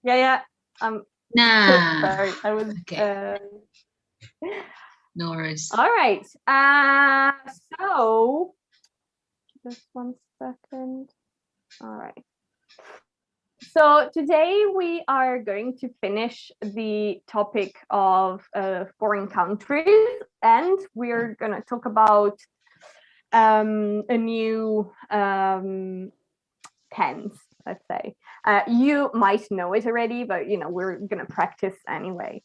Yeah. Nah. Sorry, I was. Okay. No worries. All right. So just 1 second. All right. So today we are going to finish the topic of foreign countries, and we're going to talk about a new tense, let's say. You might know it already, but we're going to practice anyway.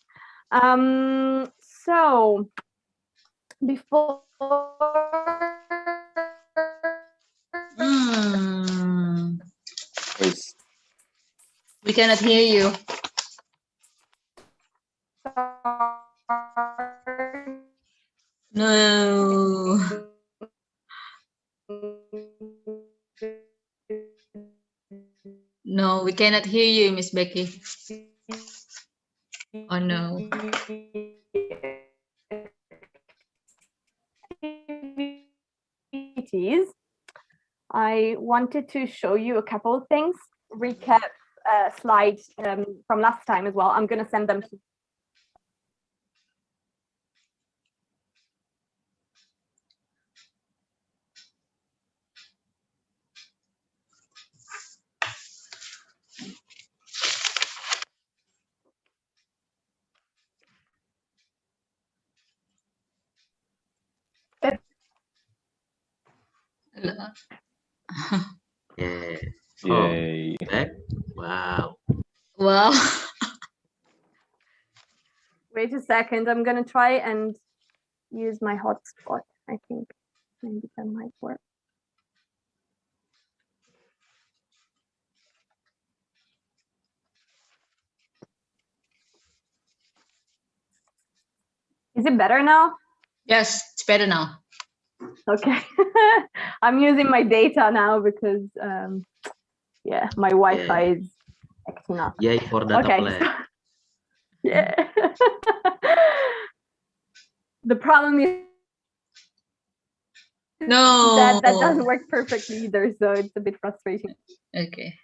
So before we cannot hear you. No. No, we cannot hear you, Miss Becky. Oh no. I wanted to show you a couple of things, recap slides from last time as well. I'm going to send them to Yeah. Yay. Back? Wow. Wow. Wait a second. I'm going to try and use my hotspot. I think maybe that might work. Is it better now? Yes, it's better now. Okay. I'm using my data now because, yeah, my Wi-Fi is acting up. Yay for data Okay. plan. Yeah. The problem is No. that doesn't work perfectly either, so it's a bit frustrating. Okay.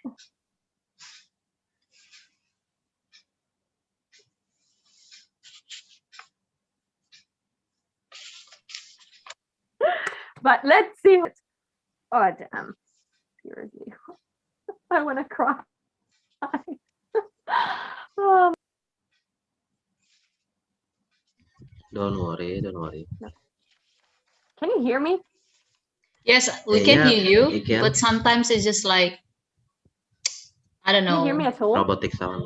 But let's see. Oh damn! Seriously, I want to cry. Oh. Don't worry, don't worry. Can you hear me? Yes, we can Yeah, hear you, you can. but sometimes it's just like, I don't know. Can you hear me at all? Robotic sound.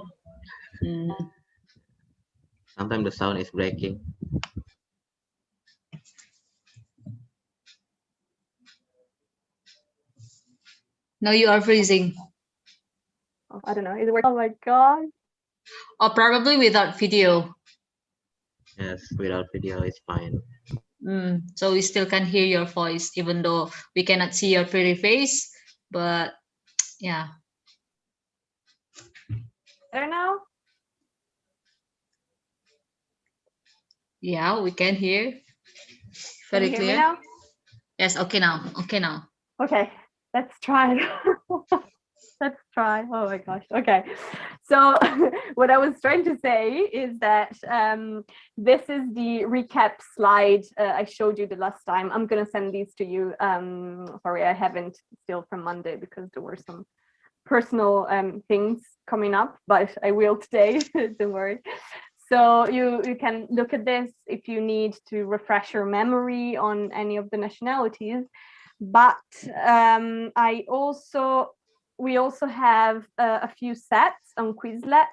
Sometimes the sound is breaking. No, you are freezing. Oh, I don't know. Is it working? Oh my god. Or probably without video. Yes, without video it's fine. So we still can hear your voice, even though we cannot see your pretty face. But yeah. Better now? Yeah, we can hear. Very Can you clear. hear me now? Yes, okay now. Okay now. Okay, let's try. Let's try. Oh my gosh. Okay. So what I was trying to say is that this is the recap slide I showed you the last time. I'm going to send these to you. Sorry, I haven't still from Monday because there were some personal things coming up, but I will today. Don't worry. So you can look at this if you need to refresh your memory on any of the nationalities. But we also have a few sets on Quizlet.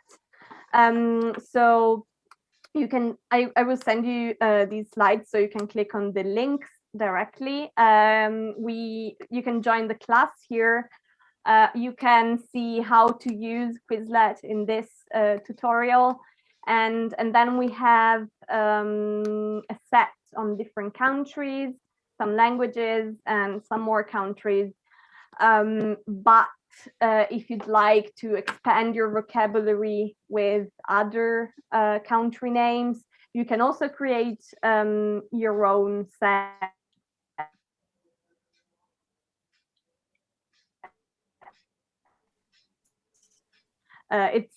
So you can, I will send you these slides so you can click on the links directly. You can join the class here. You can see how to use Quizlet in this tutorial. And then we have a set on different countries, some languages, and some more countries. But if you'd like to expand your vocabulary with other country names, you can also create your own set. It's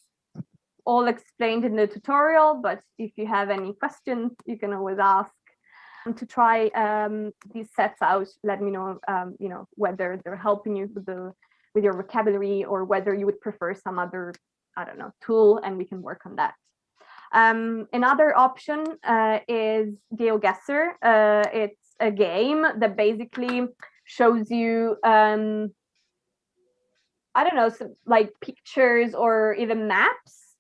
all explained in the tutorial, but if you have any questions, you can always ask. To try these sets out, let me know, whether they're helping you with your vocabulary, or whether you would prefer some other, I don't know, tool, and we can work on that. Another option is GeoGuessr. It's a game that basically shows you, I don't know, like pictures or even maps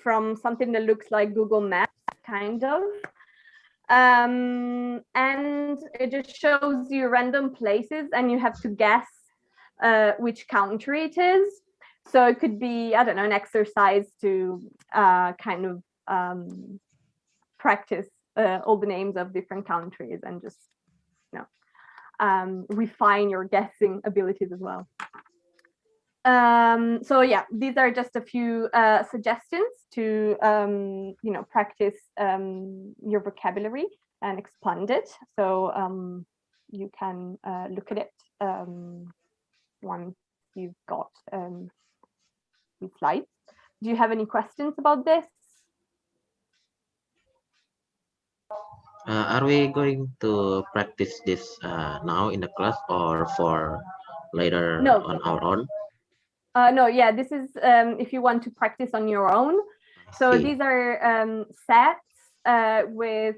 from something that looks like Google Maps, kind of. And it just shows you random places, and you have to guess which country it is. So it could be, I don't know, an exercise to kind of practice all the names of different countries, and just, refine your guessing abilities as well. So yeah, these are just a few suggestions to practice your vocabulary and expand it. So you can look at it once you've got these slides. Do you have any questions about this? Are we going to practice this now in the class, or for later No. on our own? No, yeah, this is if you want to practice on your own. So these are sets with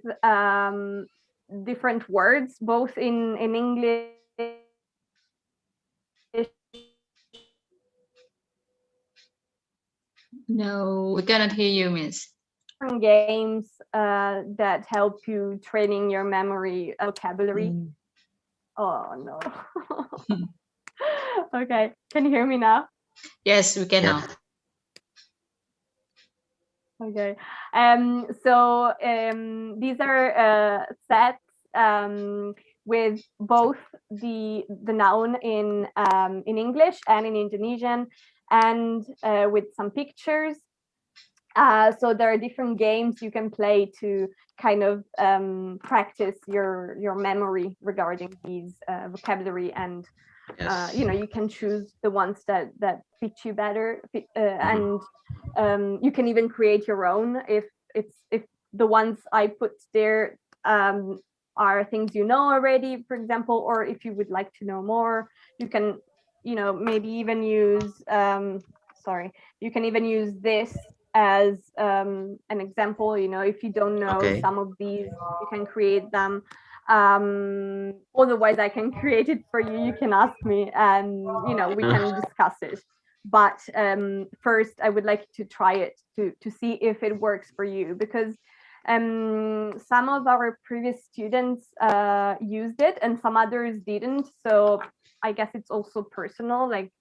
different words, both in English. No, we cannot hear you, Miss. Games that help you training your memory vocabulary. Oh no. Okay, can you hear me now? Yes, we can now. Okay, so these are sets with both the noun in English and in Indonesian, and with some pictures. So there are different games you can play to kind of practice your memory regarding these vocabulary, and you can choose the ones that fit you better, and you can even create your own if the ones I put there are things you know already, for example, or if you would like to know more, you can maybe even use you can even use this as an example. If you don't know some of these, you can create them. Otherwise I can create it for you. You can ask me, and we can discuss it. But first I would like to try it to see if it works for you, because some of our previous students used it and some others didn't. So I guess it's also personal, like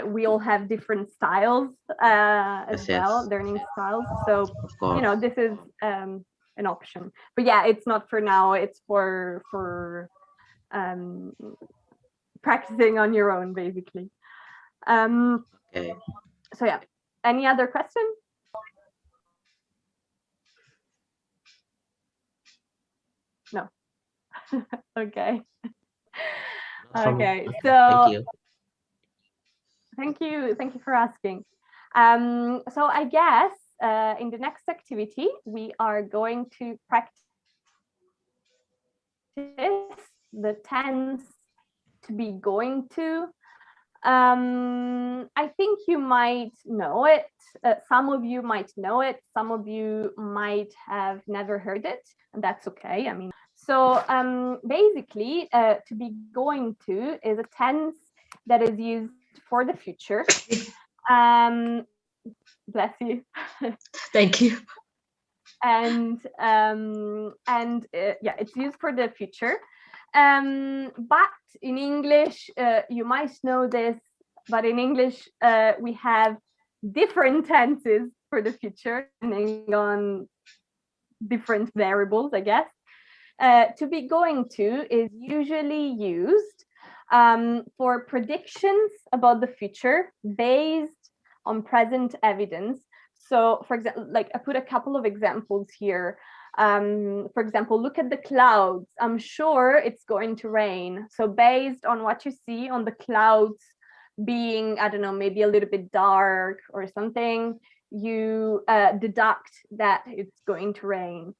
we all have different styles as well, learning styles. So this is an option, but yeah, it's not for now. It's for practicing on your own, basically. So yeah, any other question? No. Okay. Okay, so thank you for asking. So I guess in the next activity we are going to practice the tense to be going to. I think you might know it. Some of you might know it. Some of you might have never heard it, and that's okay. I mean, so basically, to be going to is a tense that is used for the future. Bless you. Thank you. And yeah, it's used for the future. But in English, you might know this, but in English, we have different tenses for the future, depending on different variables, I guess. To be going to is usually used for predictions about the future based on present evidence. So, for example, like I put a couple of examples here. For example, look at the clouds. I'm sure it's going to rain. So based on what you see on the clouds being, I don't know, maybe a little bit dark or something, you deduct that it's going to rain.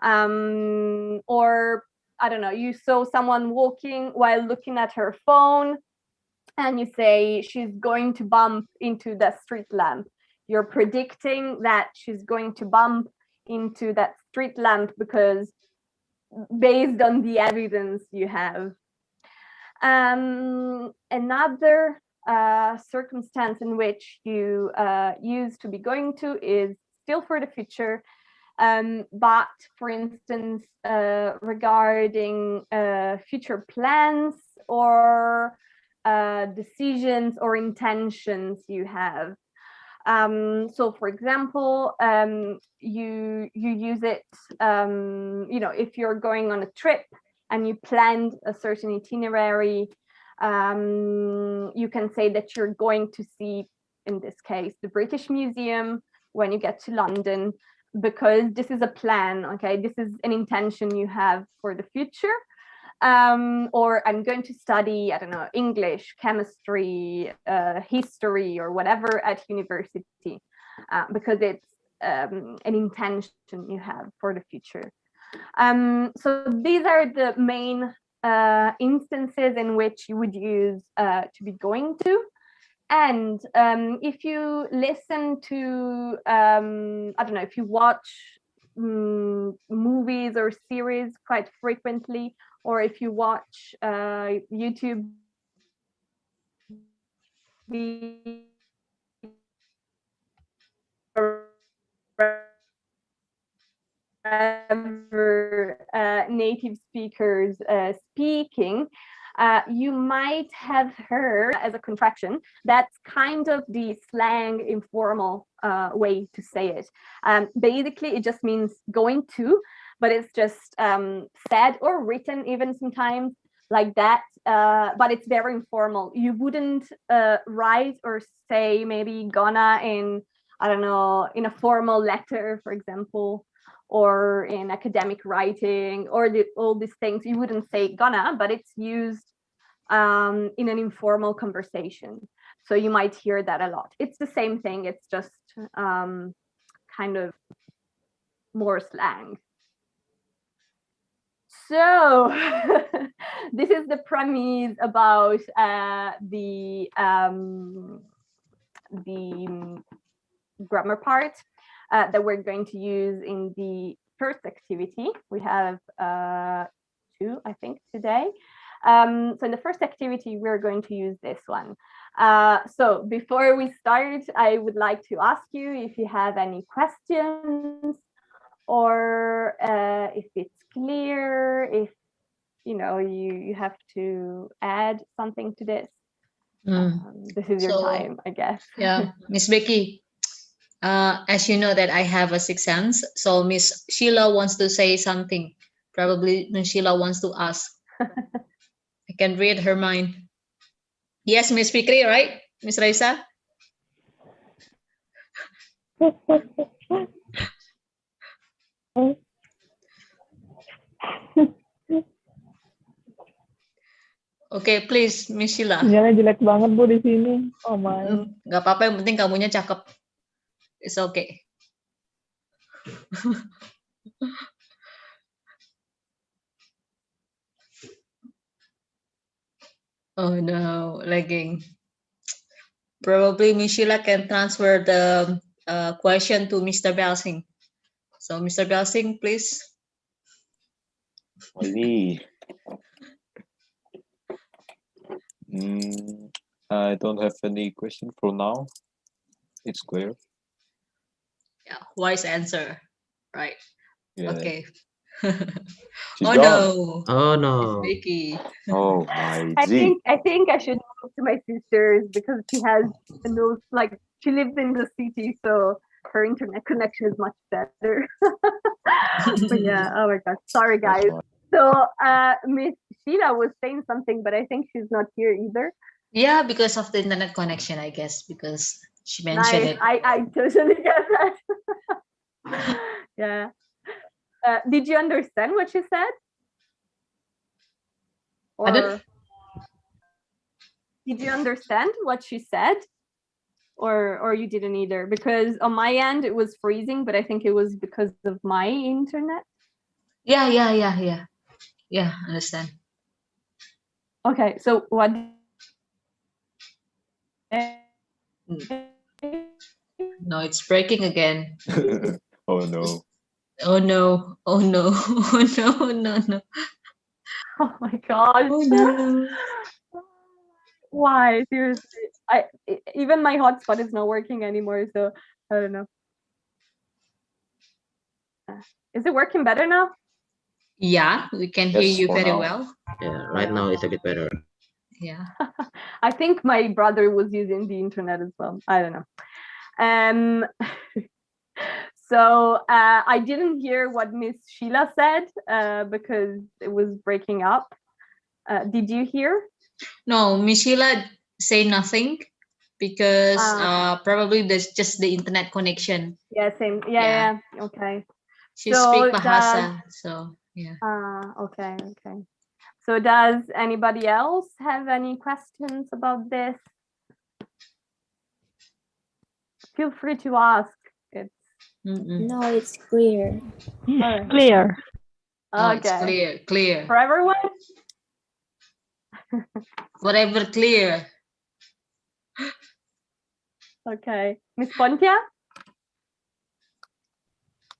Or I don't know, you saw someone walking while looking at her phone and you say she's going to bump into the street lamp. You're predicting that she's going to bump into that street lamp because based on the evidence you have. Another circumstance in which you use to be going to is still for the future, but for instance, regarding future plans or decisions or intentions you have. So for example, you use it, if you're going on a trip and you planned a certain itinerary, you can say that you're going to see, in this case, the British Museum when you get to London, because this is a plan, okay? This is an intention you have for the future. Or I'm going to study, I don't know, English, chemistry, history, or whatever at university, because it's an intention you have for the future. So these are the main instances in which you would use to be going to. And if you listen to, I don't know, if you watch movies or series quite frequently, or if you watch YouTube native speakers speaking, you might have heard as a contraction. That's kind of the slang informal way to say it. Basically, it just means going to, but it's just said or written even sometimes like that, but it's very informal. You wouldn't write or say maybe gonna in, I don't know, in a formal letter, for example, or in academic writing, or all these things. You wouldn't say gonna, but it's used in an informal conversation. So you might hear that a lot. It's the same thing, it's just kind of more slang. So this is the premise about the grammar part that we're going to use in the first activity. We have two, I think, today. So in the first activity, we're going to use this one. So before we start, I would like to ask you if you have any questions, or if it's clear, if you have to add something to this. This is your time, I guess. Yeah, Miss Becky, as you know that I have a sixth sense, so Miss Sheila wants to say something. Probably Miss Sheila wants to ask. I can read her mind. Yes, Miss Fikri, right? Miss Raisa? Okay, please, Miss Sheila. Sinyalnya jelek banget Bu di sini. Oh my. Nggak apa-apa, yang penting kamunya cakep. It's okay. Oh no, lagging. Probably Miss Sheila can transfer the question to Mr. Belsing. So Mr. Belsing, please. Maybe. I don't have any question for now. It's clear. Yeah, wise answer. Right. Yeah. Okay. She's Oh gone. no. Oh no. Vicky. Oh my I G. think I should move to my sister's because she has a nose, like she lives in the city, so her internet connection is much better. But yeah, oh my god, sorry guys. So Miss Sheila was saying something, but I think she's not here either. Yeah, because of the internet connection, I guess, because she mentioned it. I totally get that. Yeah. Did you understand what she said? Or... Did you understand what she said? Or you didn't either? Because on my end it was freezing, but I think it was because of my internet. Yeah, understand. Okay, so what? No, it's breaking again. Oh no. Oh no, oh no, oh no, no, no. Oh my gosh. Oh no. Why? Seriously. Even my hotspot is not working anymore, so I don't know. Is it working better now? Yeah, we can hear Yes, you for very now. well. Yeah, right now it's a bit better. Yeah. I think my brother was using the internet as well. I don't know. So I didn't hear what Miss Sheila said because it was breaking up. Did you hear? No, Miss Sheila say nothing because probably there's just the internet connection. Yeah, same. Yeah. Okay. She So speak Bahasa, so yeah. Okay. So does anybody else have any questions about this? Feel free to ask. It's No, it's clear. Alright. Clear. Oh, it's Okay. clear. For everyone? Whatever clear. Okay. Miss Pontia?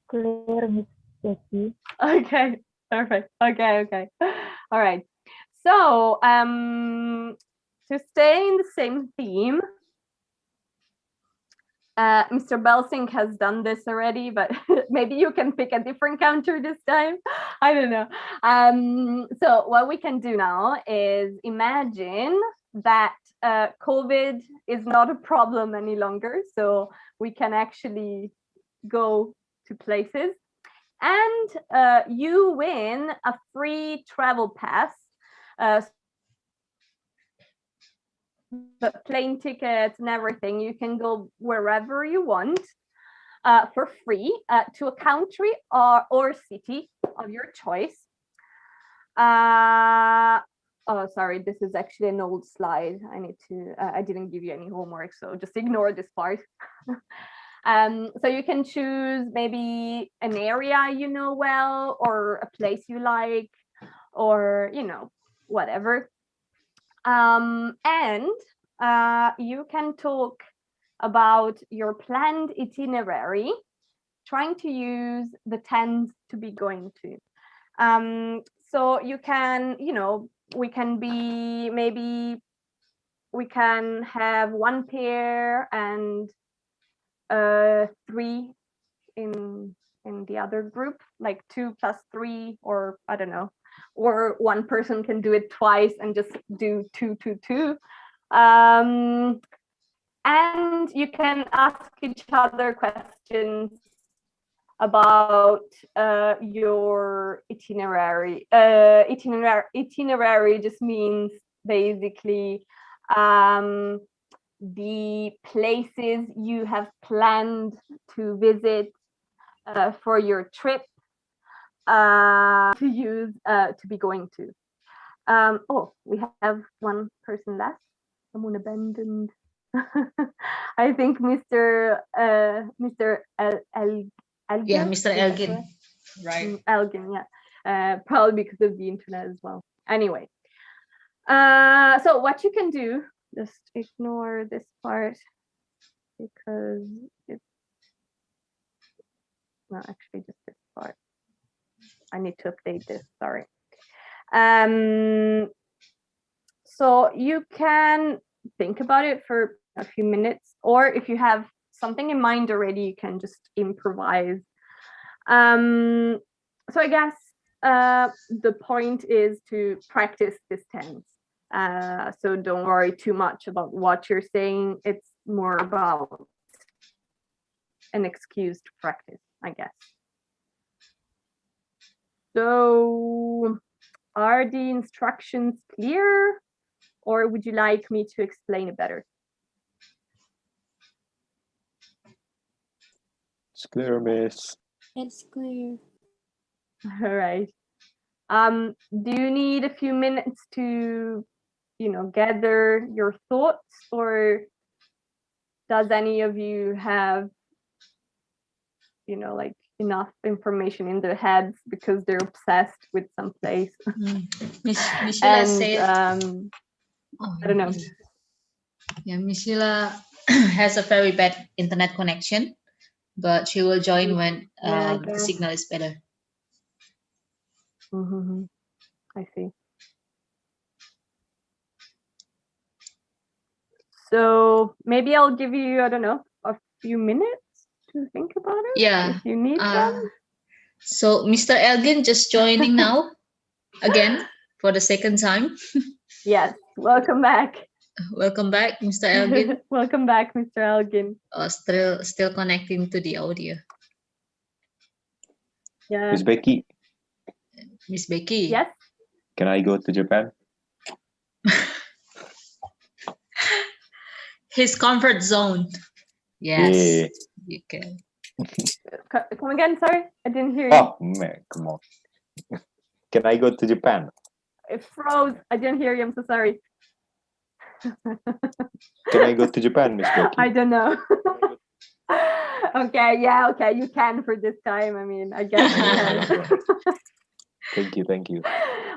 Clear, Miss Becky. Okay. Perfect. Okay. All right. So to stay in the same theme, Mr. Belsing has done this already, but maybe you can pick a different counter this time. I don't know. So what we can do now is imagine that COVID is not a problem any longer. So we can actually go to places, and you win a free travel pass. But plane tickets and everything, you can go wherever you want for free to a country or city of your choice. Oh, sorry, this is actually an old slide. I didn't give you any homework, so just ignore this part. So you can choose maybe an area you know well, or a place you like, or whatever. And you can talk about your planned itinerary, trying to use the tens to be going to. So you can, we can have one pair and 3 in the other group, like 2 plus 3, or I don't know, or one person can do it twice and just do 2, 2, 2. And you can ask each other questions about your itinerary. Itinerary just means basically the places you have planned to visit for your trip, to use to be going to. Oh, we have one person left. Someone abandoned. I think Mr. Elgin. Yeah, Mr. Elgin. Right. Elgin, yeah. Probably because of the internet as well. Anyway, so what you can do, just ignore this part because it's not actually just this part. I need to update this, sorry. So you can think about it for a few minutes, or if you have something in mind already, you can just improvise. So I guess the point is to practice this tense. So don't worry too much about what you're saying. It's more about an excuse to practice, I guess. So are the instructions clear, or would you like me to explain it better? It's clear, miss. It's clear. All right. Do you need a few minutes to gather your thoughts, or does any of you have like enough information in their heads because they're obsessed with some place? Miss Sheila And said, I don't know. Yeah, Miss Sheila has a very bad internet connection, but she will join when Yeah, I the guess. signal is better. I see. So maybe I'll give you, I don't know, a few minutes to think about it. Yeah. If you need them. So Mr. Elgin just joining now again for the second time. Yes, welcome back. Welcome back, Mr. Elgin. Welcome back, Mr. Elgin. Still connecting to the audio. Yeah. Miss Becky, Miss Becky. Yes. can I go to Japan? His comfort zone. Yes, Yeah. you can. Come again, sorry, I didn't hear you. Oh man, come on. Can I go to Japan? It froze. I didn't hear you. I'm so sorry. Can I go to Japan, Miss Becky? I don't know. Okay, yeah, okay, you can for this time. I mean, I guess you can. Thank you.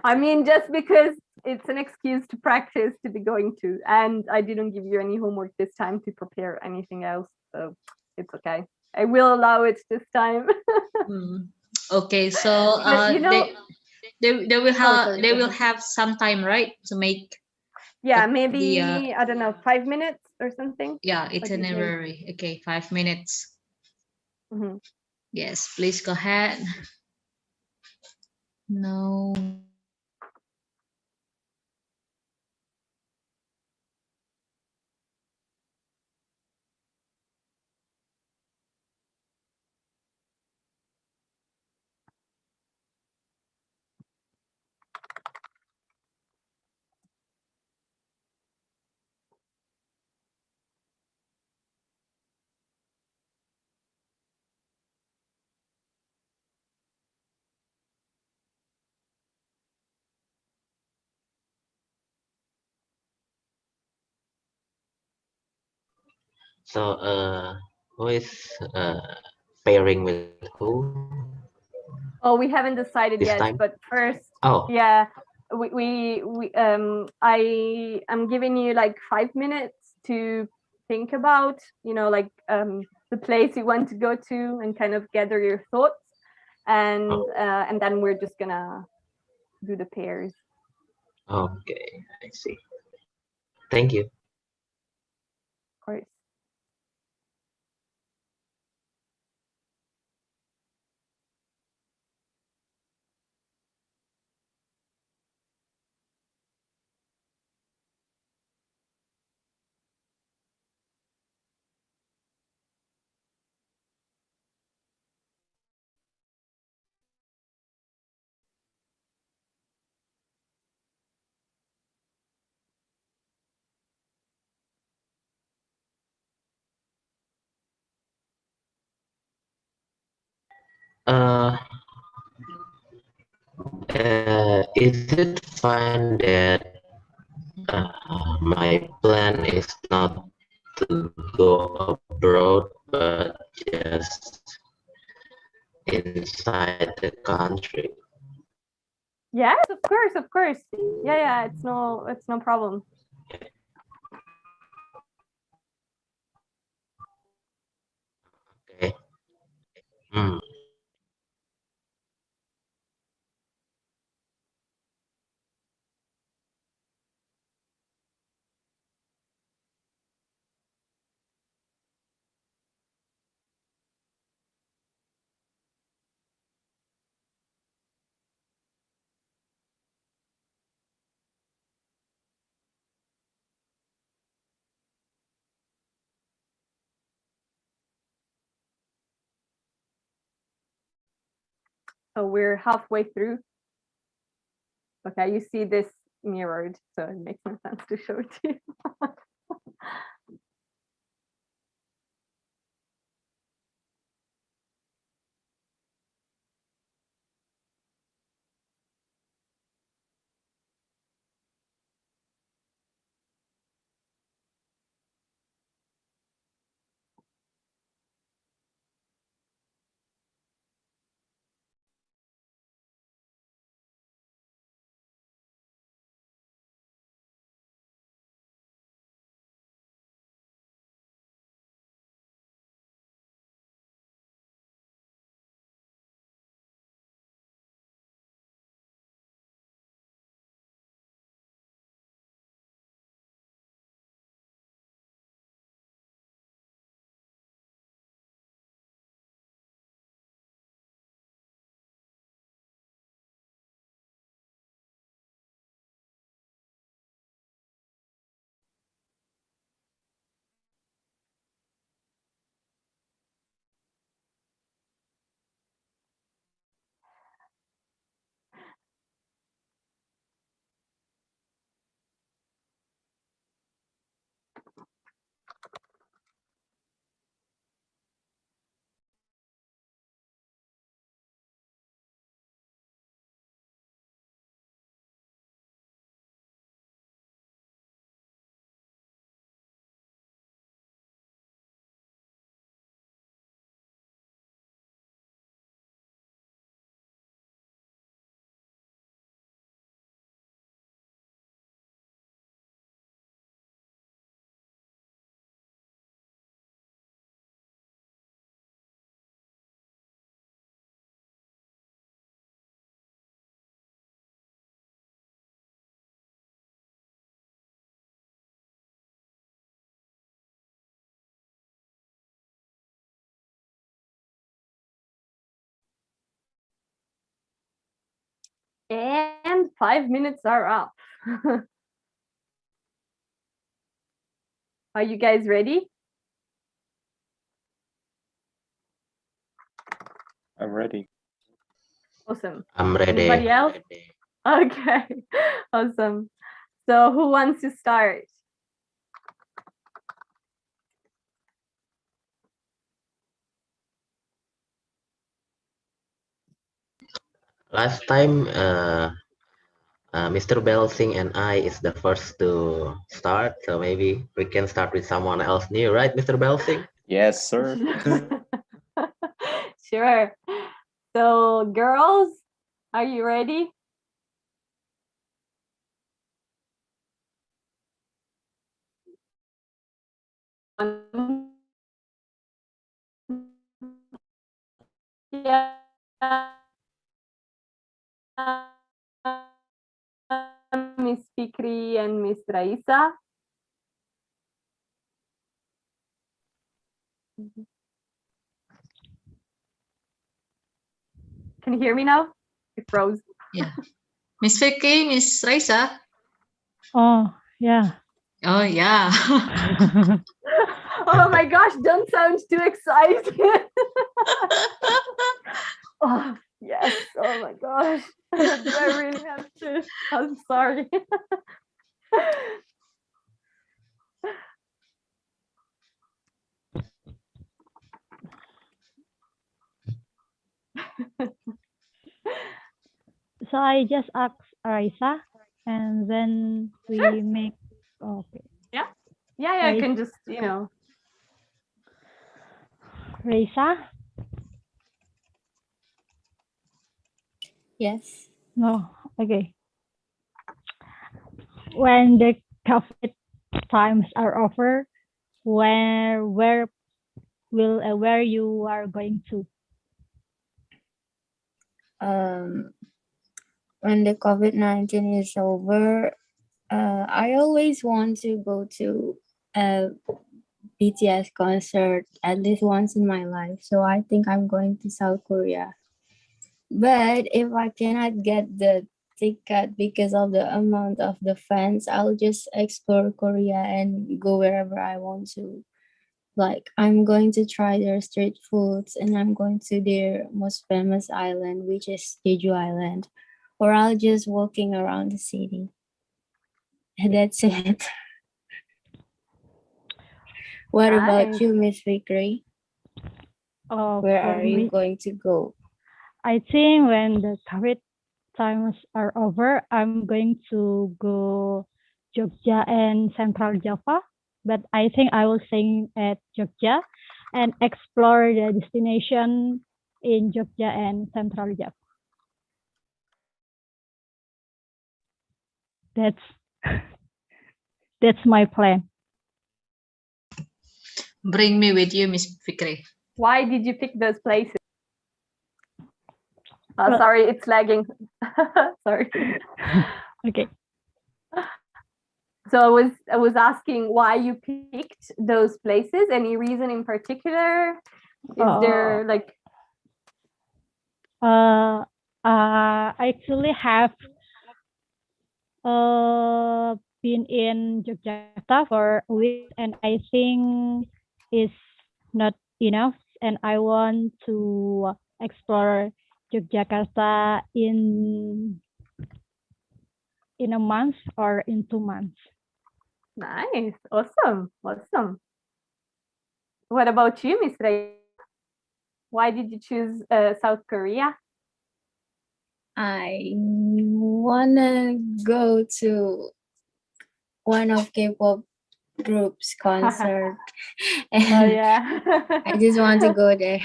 I mean, just because it's an excuse to practice to be going to, and I didn't give you any homework this time to prepare anything else, so it's okay. I will allow it this time. Okay, so But, they will have some time, right, to make. Yeah, maybe I don't know, 5 minutes or something. Yeah, itinerary. Okay, 5 minutes. Yes, please go ahead. No. So, who is pairing with who? Oh, we haven't decided This yet, time? but first, Oh. yeah, I am giving you like 5 minutes to think about, like the place you want to go to and kind of gather your thoughts, and then we're just gonna do the pairs. Okay, I see. Thank you. Of course. Is it fine that my plan is not to go abroad, but just inside the country? Yes, of course, of course. Yeah, it's no problem. Okay. So we're halfway through. Okay, you see this mirrored, so it makes no sense to show it to you. And 5 minutes are up. Are you guys ready? I'm ready. Awesome. I'm ready. Anybody else? Okay, awesome. So who wants to start? Last time, Mr. Belsing and I is the first to start, so maybe we can start with someone else new, right, Mr. Belsing? Yes, sir. Sure. So girls, are you ready? Yeah. Miss Fikri and Miss Raisa. Can you hear me now? It froze. Yeah. Miss Vicky, Miss Raisa. Oh, yeah. Oh yeah. Oh my gosh, don't sound too excited. Oh, yes. Oh my gosh. Do I really have to? I'm sorry. So I just ask Raisa, and then we Sure. make. Okay. Yeah, I Raisa. can just, Raisa? Yes. No. Okay. When the COVID times are over, where you are going to? When the COVID-19 is over, I always want to go to a BTS concert at least once in my life. So I think I'm going to South Korea. But if I cannot get the ticket because of the amount of the fans, I'll just explore Korea and go wherever I want to. Like, I'm going to try their street foods and I'm going to their most famous island, which is Jeju Island. Or I'll just walking around the city. And that's it. What about nice. you, Miss Vikri? Where For are you me, going to go? I think when the COVID times are over, I'm going to go Jogja and Central Java. But I think I will stay at Jogja and explore the destination in Jogja and Central Java. That's that's my plan. Bring me with you, Miss Fikri. Why did you pick those places? Well- Sorry, it's lagging. Sorry. Okay. So I was asking why you picked those places. Any reason in particular? Is there like? I actually have been in Yogyakarta for a week, and I think it's not enough, and I want to explore Yogyakarta in a month or in 2 months. Nice, awesome. What about you, Miss Ray? Why did you choose South Korea? I wanna go to one of K-pop groups concert. Oh And yeah. I just want to go there.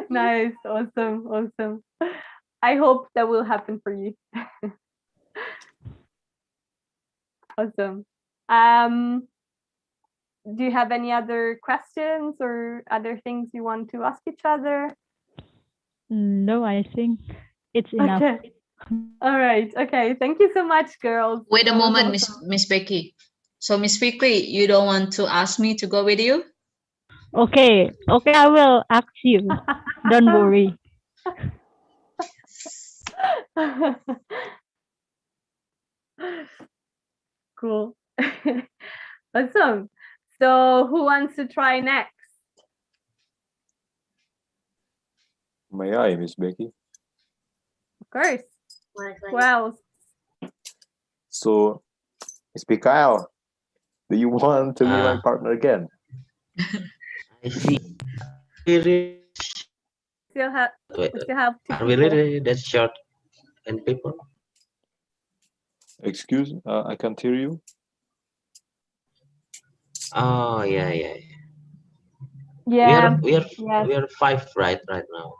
Nice, awesome. I hope that will happen for you. Awesome. Do you have any other questions or other things you want to ask each other? No, I think it's enough. Okay. All right. Okay. Thank you so much, girls. Wait a That was moment, awesome. Miss Becky. So Miss Fikri, you don't want to ask me to go with you? Okay, I will ask you. Don't worry. Cool. Awesome. So who wants to try next? May I, Miss Becky? Of course. Who else? So, Miss Mikhail, do you want to be my partner again? I see. Really, Still have wait, we still have two are we people. really that short and people? Excuse, I can't hear you. Oh yeah, yeah. Yeah. Yes. We are five right now.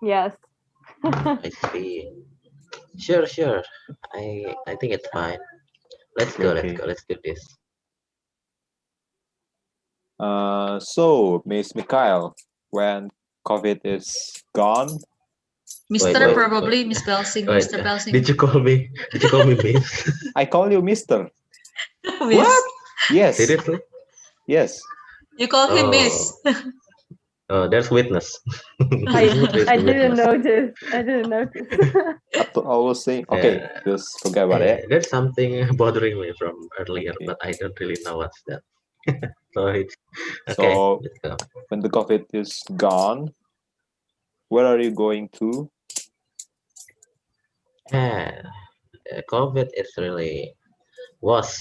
Yes. I see. Sure, sure. I think it's fine. Let's go. Okay. Let's do this. So, Miss Mikhail, when COVID is gone, Mr. wait. Probably Miss Belsing. Wait, Mr. Belsing. did you call me? Did you call me Miss? I call you Mister. Miss. What? Yes, Seriously? yes. You call him Miss. Oh, there's witness. I There's I the didn't witness. notice. I didn't notice. I was saying, okay, Yeah. just forget about it. There's something bothering me from earlier, Okay. but I don't really know what's that. So it's okay. So, Let's go. when the COVID is gone, where are you going to? Yeah, COVID is really was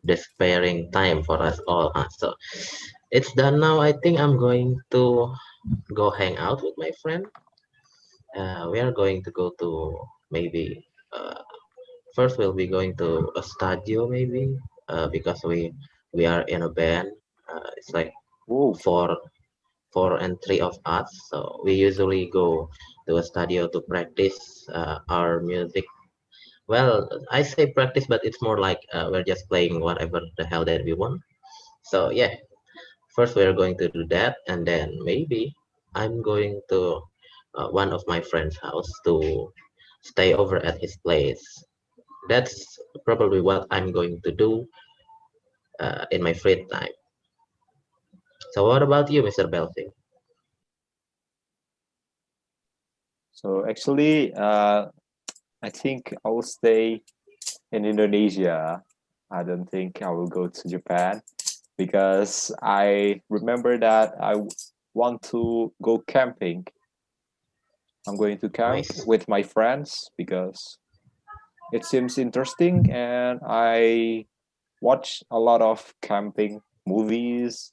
despairing time for us all. So it's done now. I think I'm going to go hang out with my friend. We are going to go to maybe first we'll be going to a studio maybe because we are in a band. It's like Oh, four and three of us. So we usually go to a studio to practice our music. Well, I say practice, but it's more like we're just playing whatever the hell that we want. So yeah, first we're going to do that, and then maybe I'm going to one of my friend's house to stay over at his place. That's probably what I'm going to do in my free time. So what about you, Mr. Belfing? so actually, I think I will stay in Indonesia. I don't think I will go to Japan because I remember that want to go camping. I'm going to camp Nice. with my friends because it seems interesting and I watch a lot of camping movies.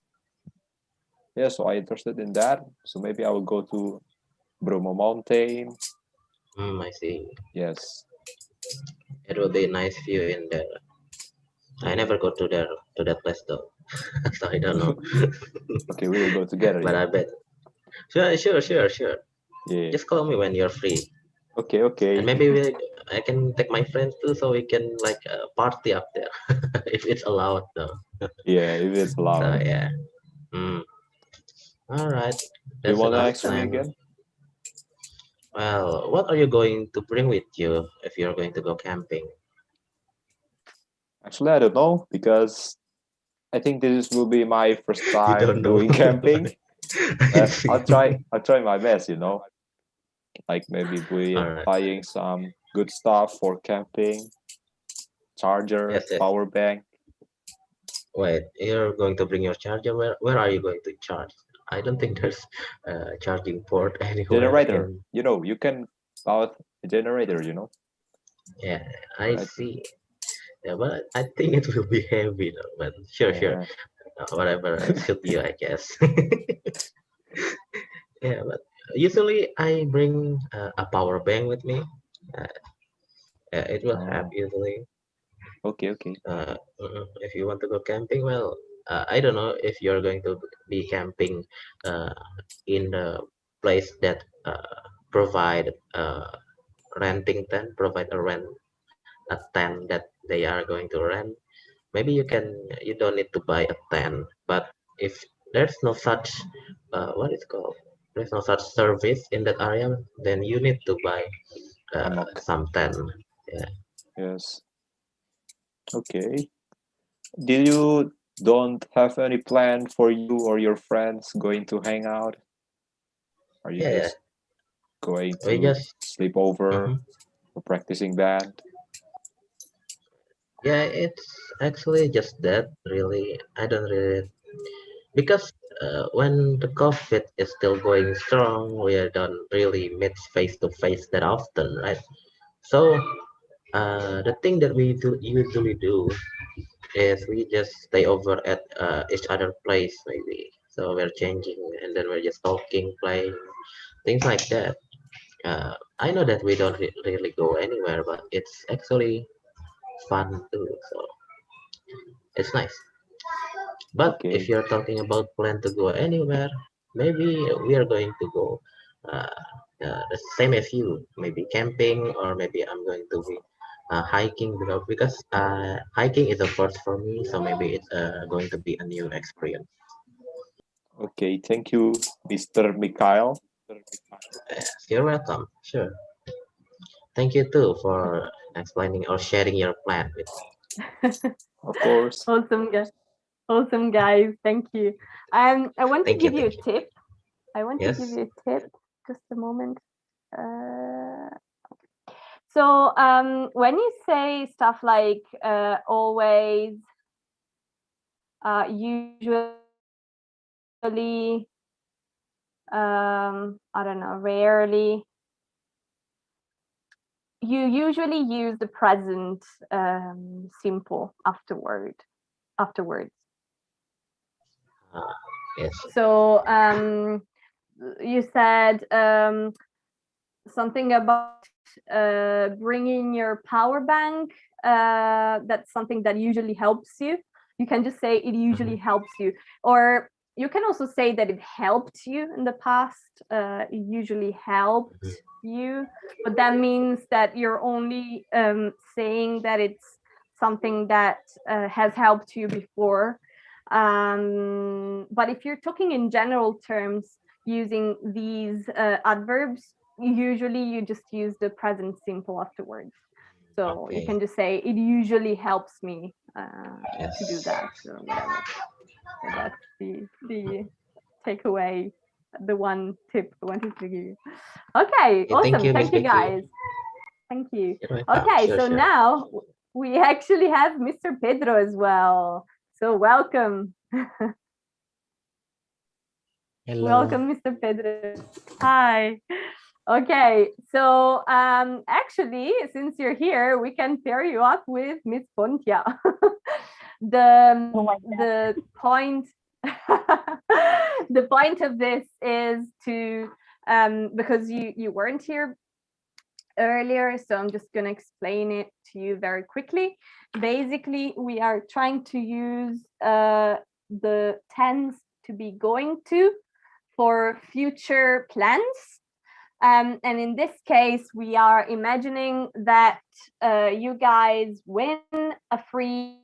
Yeah, so I'm interested in that. So maybe I will go to Bromo Mountain. I see. Yes. It will be a nice view in there. I never go to that place though, so I don't know. Okay, we will go together. But Yeah. I bet. Sure. Yeah. Just call me when you're free, Okay, and okay. maybe I can take my friends too, so we can like party up there if it's allowed though. Yeah, if it's So allowed. yeah. Mm. All right. Do you That's want to enough. ask me And again? well, what are you going to bring with you if you're going to go camping? Actually, I don't know because I think this will be my first You time don't know. doing camping. I see. I'll try my best, you know. Like maybe we All right. buying some good stuff for camping, charger, Yes, yes. power bank. Wait, you're going to bring your charger? Where are you going to charge? I don't think there's a charging port anywhere Generator. in. You know, you can buy a generator, you know. Yeah, I Right. see. Yeah, but I think it will be heavy though. But sure. Yeah. Whatever suit you, I guess. Yeah, but usually I bring a power bank with me. Uh, it will help Oh, usually. okay, okay. If you want to go camping, well, I don't know if you're going to be camping uh, in the place that provide provide a tent that they are going to rent. Maybe you don't need to buy a tent, but if there's no such what is called there's no such service in that area, then you need to buy Hammock. some tent. Yeah. Yes. Okay. Did you don't have any plan for you or your friends going to hang out? Are you Yeah, just going We to just sleep over Mhm. or practicing band? Yeah, it's actually just that. Really, I don't really because when the COVID is still going strong, we don't really meet face to face that often, right? So the thing that we usually do is we just stay over at each other place maybe. So we're changing and then we're just talking, playing, things like that. I know that we don't really go anywhere, but it's actually fun too. So it's nice. But if Okay. you're talking about plan to go anywhere, maybe we are going to go uh, the same as you, maybe camping or maybe I'm going to be hiking because hiking is a first for me, so maybe it's going to be a new experience. Okay. Thank you, Mr. Mikhail. Yes, you're welcome. Sure. Thank you too for explaining or sharing your plan with me. Of course. Awesome, guys. Awesome, guys. Thank you. I want to Thank you. give you a Thank you. tip. I want to give Yes. you a tip. Just a moment. So when you say stuff like always, usually, I don't know, rarely, you usually use the present simple afterwards. Uh, yes. So you said something about bringing your power bank. That's something that usually helps you. You can just say it usually helps you, or you can also say that it helped you in the past. It usually helped you, but that means that you're only saying that it's something that has helped you before. But if you're talking in general terms using these adverbs, usually you just use the present simple afterwards. So you Okay. can just say it usually helps me Yes. to do that or whatever. So that's the takeaway, the one tip I wanted to give you. Okay, Okay, thank awesome. you, Miss Thank you, Vicky. guys. Thank you. You're welcome. Okay, Sure, so sure. now we actually have Mr. Pedro as well. So welcome. Hello. Welcome, Mr. Pedro. Hi. Okay, so actually, since you're here, we can pair you up with Miss Pontia. Oh my God. The point the point of this is to because you weren't here earlier, so I'm just going to explain it to you very quickly. Basically, we are trying to use the tense to be going to for future plans. And in this case, we are imagining that you guys win a free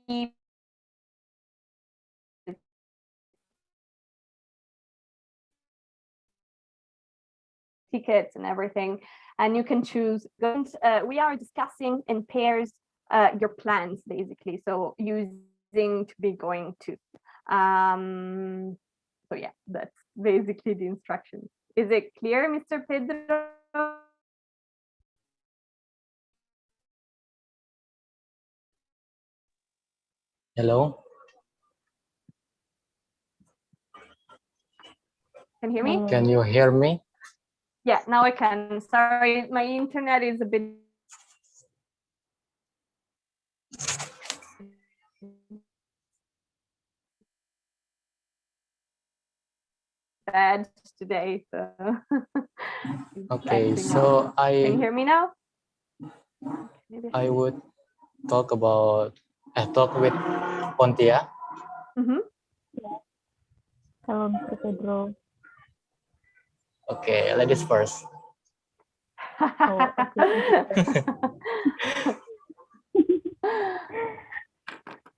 tickets and everything, and you can choose. We are discussing in pairs your plans, basically. So using to be going to. So yeah, that's basically the instructions. Is it clear, Mr. Pedro? Hello. Can you hear me? Can you hear me? Yeah, now I can. Sorry, my internet is a bit bad today, so it's Okay, acting up. so Can you hear me now? Maybe I would talk about talk with Pontia. Hello, Mr. Pedro. Okay, ladies first. Oh, okay.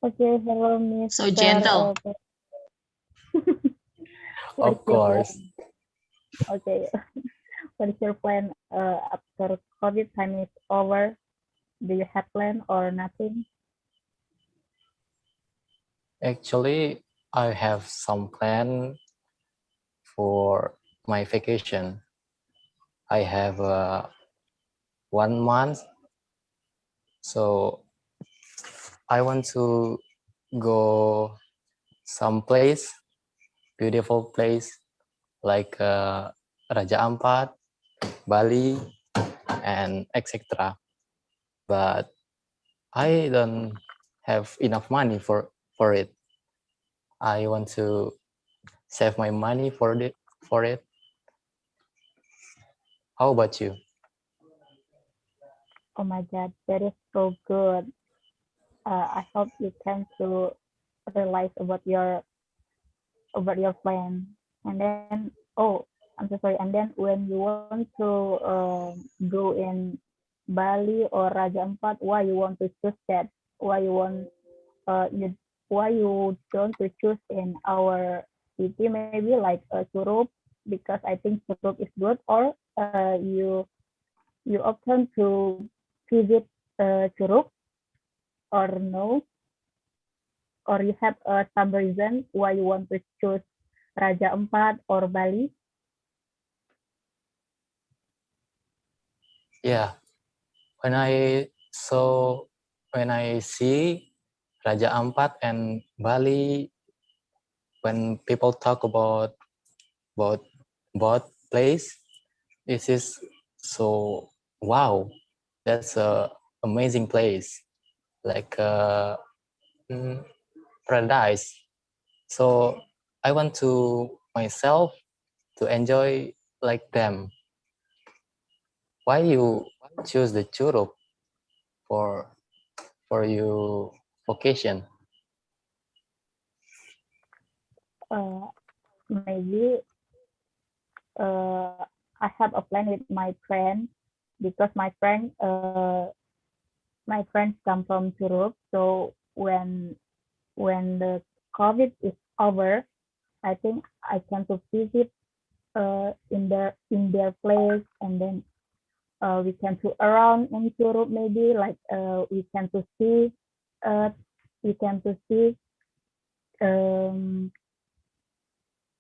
Okay, hello, Mr. So gentle. What is Of your course. plan? Okay, what is your plan after COVID time is over? Do you have plan or nothing? Actually, I have some plan for my vacation. I have 1 month, so I want to go some place, beautiful place like Raja Ampat, Bali, and etc. But I don't have enough money for it. I want to save my money for it. How about you? Oh my God, that is so good. I hope you can to realize about your plan. And then, oh, I'm so sorry. And then when you want to go in Bali or Raja Ampat, why you want to choose that? Why you want you why you don't to choose in our city maybe like Surup, because I think Surup is good, or you often to visit Surup, or no, or you have some reason why you want to choose Raja Ampat or Bali? Yeah, when I saw when I see Raja Ampat and Bali, when people talk about both place, this is so wow. That's a amazing place, like paradise. So I want to myself to enjoy like them. Why you choose the Churuk for your vacation? Maybe I have a plan with my friend, because my friends come from Europe. So when the COVID is over, I think I can to visit in their place, and then we can to around in Europe, maybe like we can to see uh, we can to see um,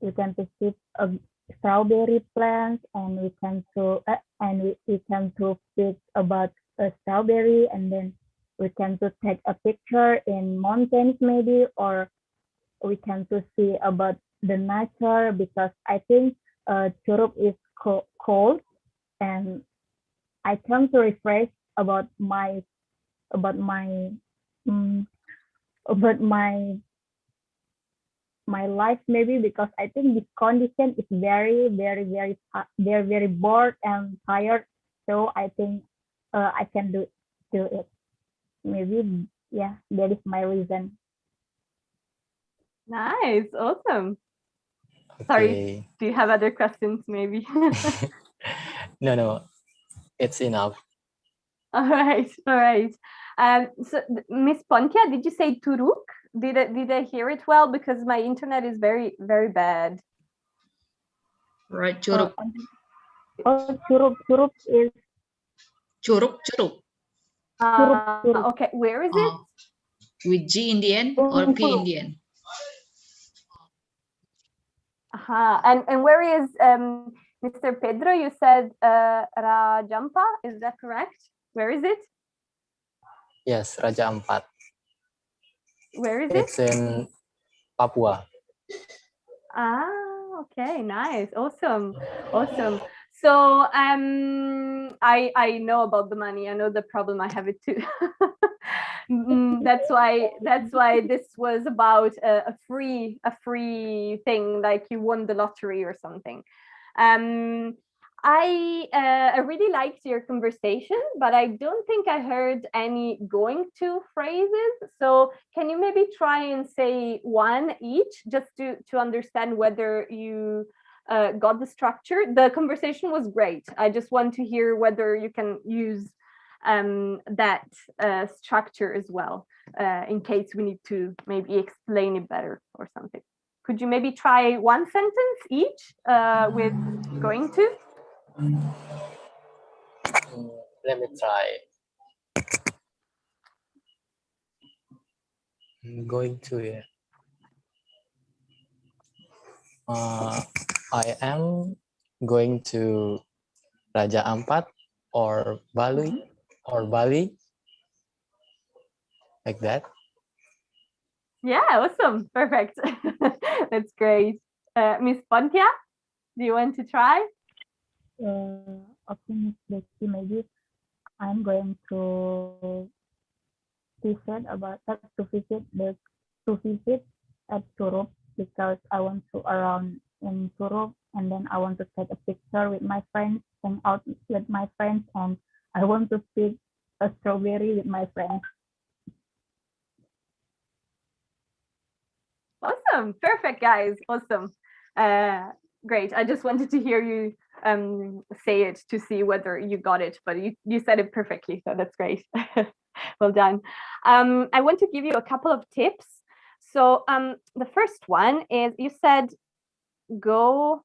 we can to see strawberry plants, and we can to speak about a strawberry, and then we can to take a picture in mountains maybe, or we can to see about the nature, because I think Europe is cold, and I come to refresh about about my um, about my life maybe, because I think this condition is very bored and tired. So I think I can do it. Maybe, yeah, that is my reason. Nice, awesome. Sorry, Okay. do you have other questions maybe? No, it's enough. All right, all right. So Miss Pontia, did you say Turuk? Did I hear it well? Because my internet is very, very bad. Right, Churuk. Curup is Churuk, Churuk. Curup. Okay, where is it? With G in the end or P in the end? And where is Mr. Pedro? You said Rajampa, is that correct? Where is it? Yes, Raja Ampat. Where is it? It's in Papua. Okay, nice, awesome, awesome. So I know about the money. I know the problem. I have it too. That's why this was about a free thing, like you won the lottery or something. Um, I really liked your conversation, but I don't think I heard any going to phrases. So can you maybe try and say one each, just to understand whether you got the structure? The conversation was great. I just want to hear whether you can use that structure as well, in case we need to maybe explain it better or something. Could you maybe try one sentence each with going to? Let me try. Going to it. I am going to Raja Ampat or Bali or Bali, like that. Yeah, awesome. Perfect. That's great. Miss Pontia, do you want to try? Okay, Miss Becky, maybe I'm going to visit at Surup because I want to around in Surup and then I want to take a picture with my friends, hang out with my friends, and I want to pick a strawberry with my friends. Awesome. Perfect, guys. Awesome. Great. I just wanted to hear you say it to see whether you got it, but you said it perfectly, so that's great. Well done. I want to give you a couple of tips. So the first one is you said go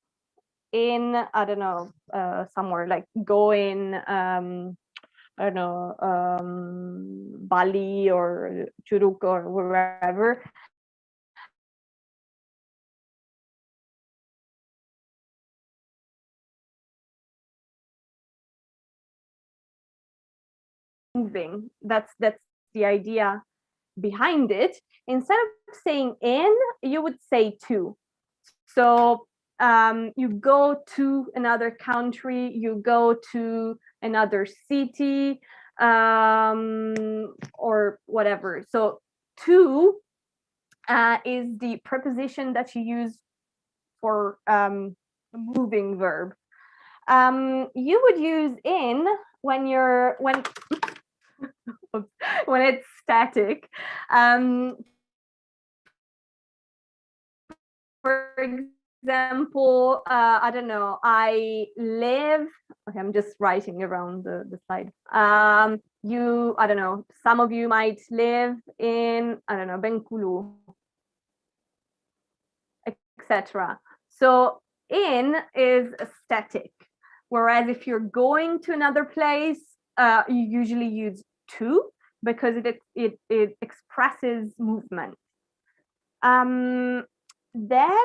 in, I don't know, somewhere like go in, I don't know, Bali or Churuk or wherever. Moving. That's the idea behind it. Instead of saying in, you would say to. So you go to another country, you go to another city, or whatever. So to is the preposition that you use for moving verb. You would use in when you're when it's static. For example, I don't know, I live, okay, I'm just writing around the slide. I don't know, some of you might live in, I don't know, Bengkulu, etc. So in is static, whereas if you're going to another place, you usually use to because it expresses movement. Then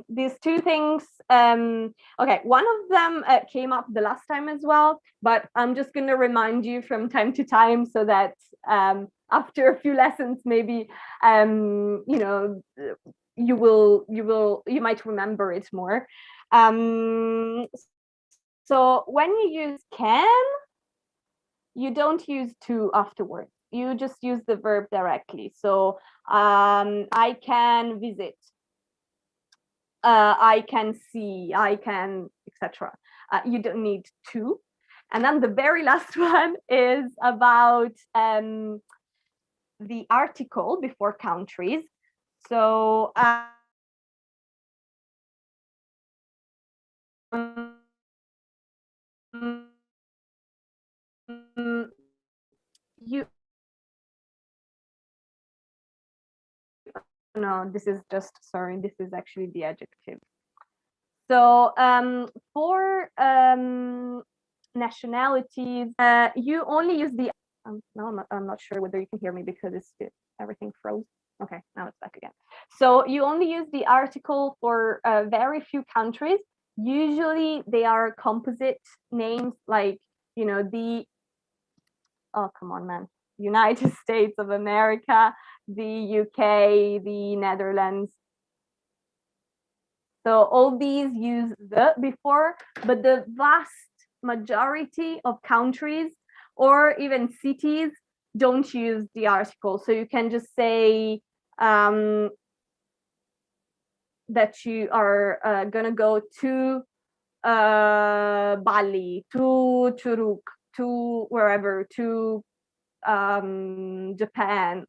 these two things, okay, one of them came up the last time as well, but I'm just going to remind you from time to time so that after a few lessons, maybe you know, you might remember it more. So when you use can, you don't use to afterwards. You just use the verb directly. So I can visit, I can see, I can, etc. You don't need to. And then the very last one is about the article before countries. So you no, this is just, sorry, this is actually the adjective. So for nationalities, you only use the, no, I'm not sure whether you can hear me because everything froze. Okay, now it's back again. So you only use the article for very few countries. Usually they are composite names like, you know, oh, come on, man. United States of America, the UK, the Netherlands. So all these use the before, but the vast majority of countries or even cities don't use the article. So you can just say that you are gonna go to Bali, to Churuk, to wherever, to Japan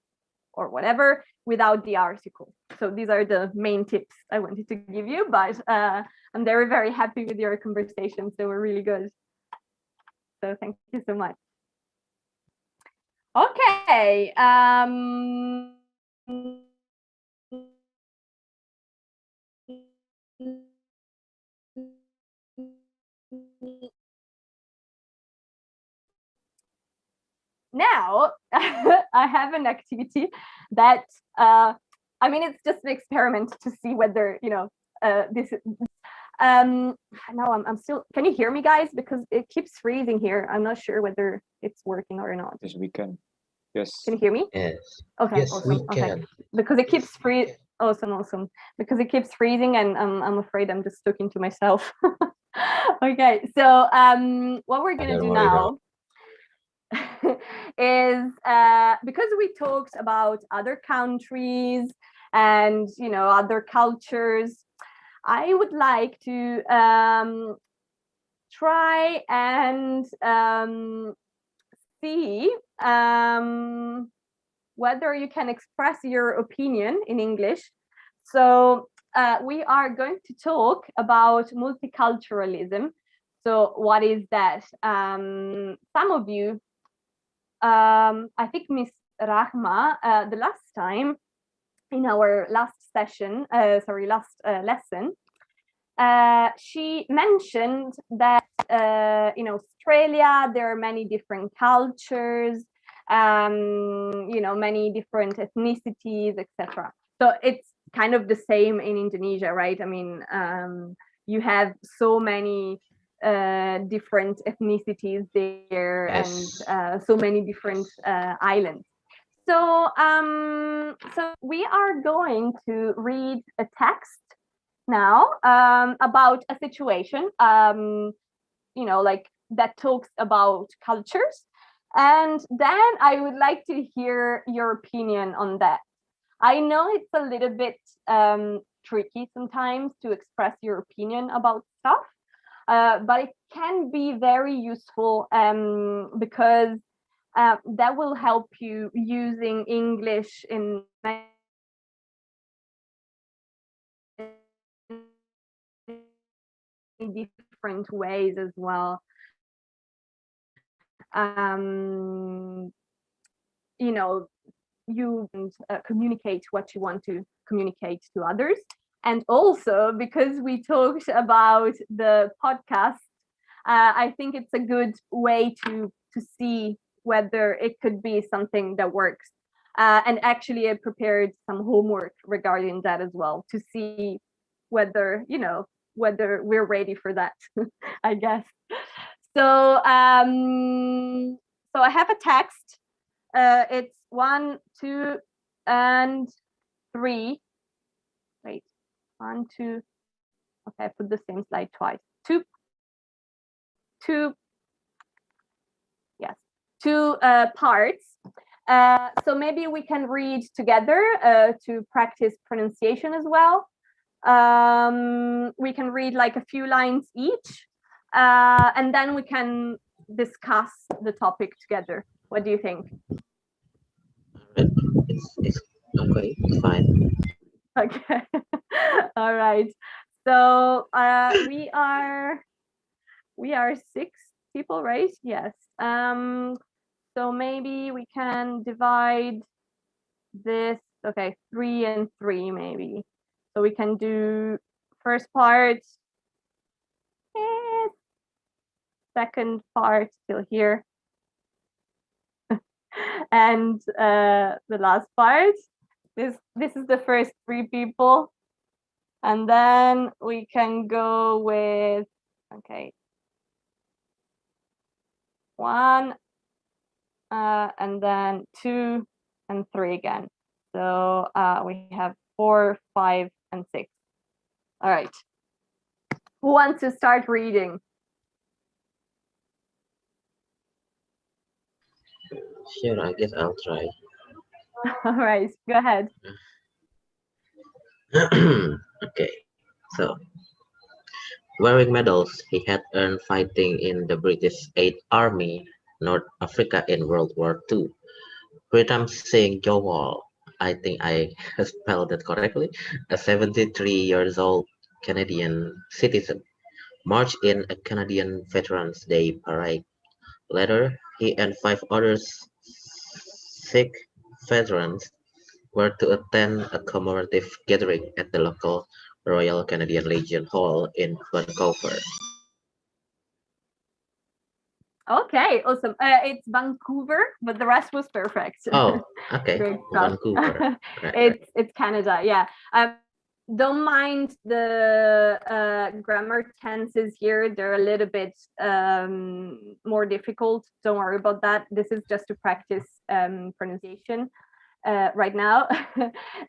or whatever without the article. So these are the main tips I wanted to give you, but I'm very, very happy with your conversations. They were really good. So thank you so much. Okay. Now I have an activity that I mean, it's just an experiment to see whether, you know, this Now I'm still. Can you hear me, guys? Because it keeps freezing here. I'm not sure whether it's working or not. Yes, we can. Yes. Can you hear me? Yes. Okay, Yes, we awesome. Okay, can. because it keeps free. Awesome. Because it keeps freezing, and I'm afraid I'm just talking to myself. Okay, so what we're gonna Don't do worry, bro. now is because we talked about other countries and other cultures, I would like to try and see whether you can express your opinion in English. So we are going to talk about multiculturalism. So what is that? Some of you, I think Miss Rahma, the last time in our last session, last lesson, she mentioned that in Australia there are many different cultures, many different ethnicities, etc. So it's kind of the same in Indonesia, right? I mean, you have so many different ethnicities there, Yes. and so many different islands. So we are going to read a text now about a situation, like that talks about cultures, and then I would like to hear your opinion on that. I know it's a little bit tricky sometimes to express your opinion about stuff, but it can be very useful because that will help you using English in many different ways as well. You communicate what you want to communicate to others. And also because we talked about the podcast, I think it's a good way to see whether it could be something that works. And actually I prepared some homework regarding that as well, to see whether whether we're ready for that. I guess. So I have a text. It's 1, 2, and 3. Wait, 1, 2. Okay, I put the same slide twice. Two. Yes, 2 parts. So maybe we can read together to practice pronunciation as well. We can read like a few lines each, and then we can discuss the topic together. What do you think? It's okay. It's fine. Okay. All right. So we are 6 people, right? Yes. So maybe we can divide this. Okay, 3 and 3 maybe. So we can do first part, second part till here, and the last part. This is the first 3 people, and then we can go with, okay, 1, and then 2 and 3 again. So we have 4, 5, and 6. All right. Who wants to start reading? Sure, I guess I'll try. All right, go ahead. Okay, so wearing medals he had earned fighting in the British Eighth Army, North Africa in World War II. Pritam Singh Jawal, I think I spelled that correctly, a 73 years old Canadian citizen, marched in a Canadian Veterans Day parade. Later, he and 5 other Sikh veterans were to attend a commemorative gathering at the local Royal Canadian Legion Hall in Vancouver. Okay, awesome. It's Vancouver, but the rest was perfect. Oh, okay, Great stuff. Vancouver. Right. It's Canada, yeah. don't mind the grammar tenses here. They're a little bit more difficult. Don't worry about that. This is just to practice pronunciation right now.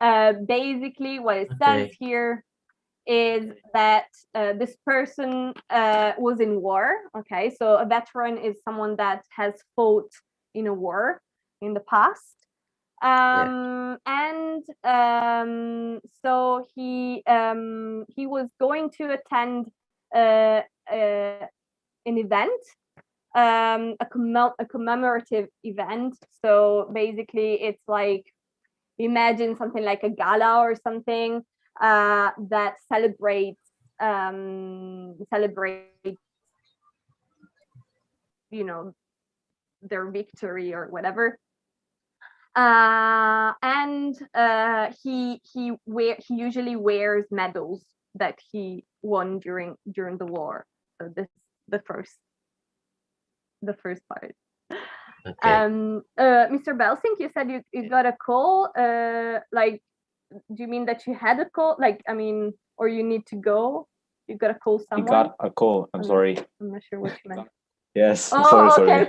Basically, what it says Okay. here is that this person was in war. Okay, so a veteran is someone that has fought in a war in the past. And so he was going to attend an event, a commemorative event. So basically, it's like, imagine something like a gala or something that celebrates their victory or whatever. And he usually wears medals that he won during the war. So this is the first part. Okay. Mr. Belsink, you said you got a call. Like, do you mean that you had a call? Like, I mean, or you need to go? You got to call He someone? got a call. I'm sorry. I'm not sure what you meant. Yes. Oh, sorry.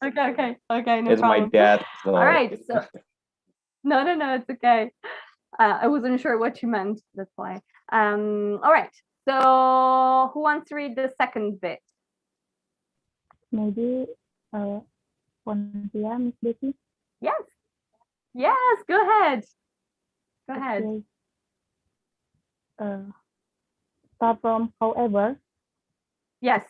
okay. Okay. No It's my problem. dad. So. All right. So no, it's okay. I wasn't sure what you meant. That's why. All right. So who wants to read the second bit? Maybe Pontia, Miss Becky. Yes. Go ahead. Okay. Start from however. Yes.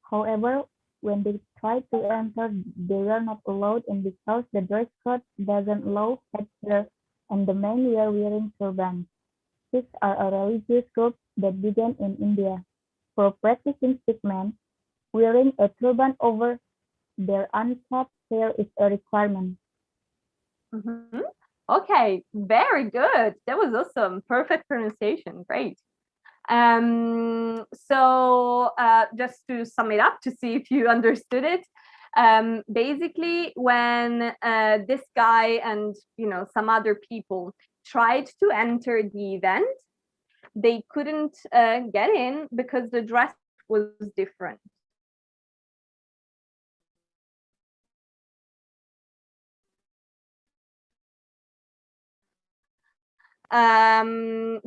However, when they tried to enter, they were not allowed in because the dress code doesn't allow headgear, and the men were wearing turbans. Sikhs are a religious group that began in India. For practicing Sikh men, wearing a turban over their unkept hair is a requirement. Okay, very good. That was awesome. Perfect pronunciation. Great. So just to sum it up to see if you understood it, basically when this guy and some other people tried to enter the event, they couldn't get in because the dress was different.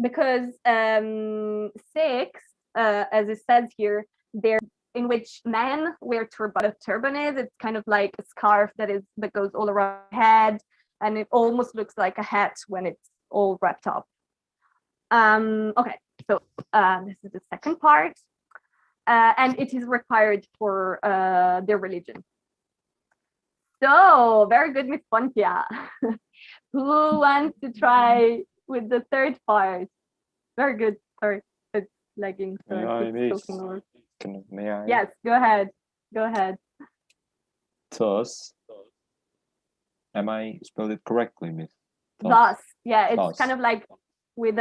Because Sikhs, as it says here, they're in which men wear turban. A turban is, it's kind of like a scarf that goes all around the head, and it almost looks like a hat when it's all wrapped up. Okay, so this is the second part, and it is required for their religion. So very good, Miss Pontia. Who wants to try with the third part? Very good. Sorry, it's lagging. So May I? Yes, go ahead. Thus. Am I spelled it correctly, Miss? Thus. Yeah, it's Thus. kind of like with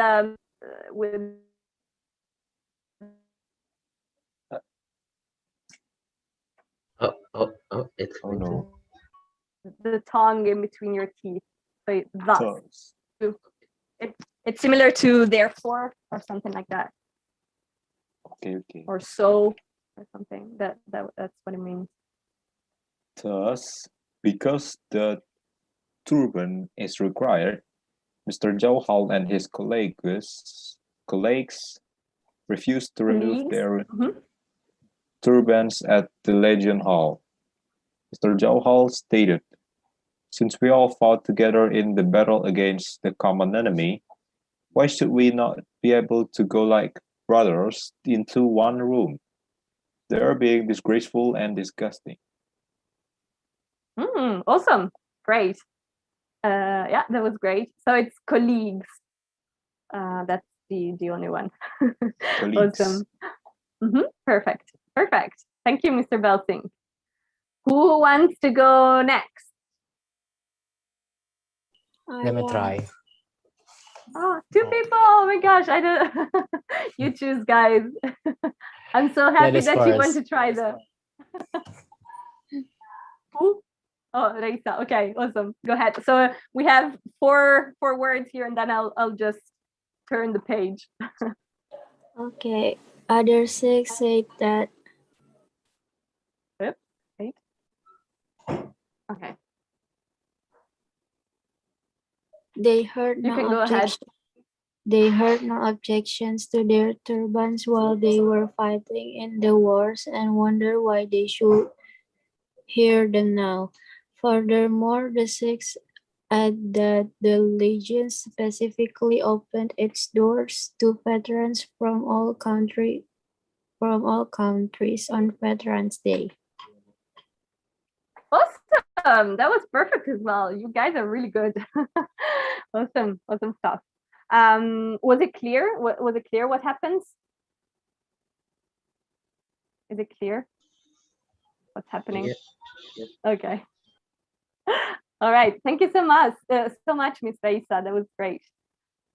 It's Oh no. the tongue in between your teeth. So thus. Thus. It's similar to therefore or something like that. Okay. Or so or something. That's what it means. Thus, because the turban is required, Mr. Johal and his colleagues refused to remove their turbans at the Legion Hall. Mr. Johal stated, "Since we all fought together in the battle against the common enemy, why should we not be able to go like brothers into one room? They are being disgraceful and disgusting." Awesome. Great. Yeah, that was great. So it's colleagues. That's the only one. Colleagues. Awesome. Perfect. Thank you, Mr. Belsing. Who wants to go next? Let me try. Oh, two people. Oh my gosh, I don't. You choose, guys. I'm so happy Ladies that you want first. to try the. Who? Oh, Reisa. Okay, awesome. Go ahead. So we have four words here, and then I'll just turn the page. Okay. Other six said that Oops, wait. Okay, they heard you can no go ahead. objection. They heard no objections to their turbans while they were fighting in the wars and wonder why they should hear them now. Furthermore, the six add that the Legion specifically opened its doors to veterans from all countries on Veterans Day. Awesome. That was perfect as well. You guys are really good. Awesome stuff. Was it clear? Was it clear what happens? Is it clear what's happening? Yeah. Okay. All right. Thank you so much, Miss Raisa. That was great.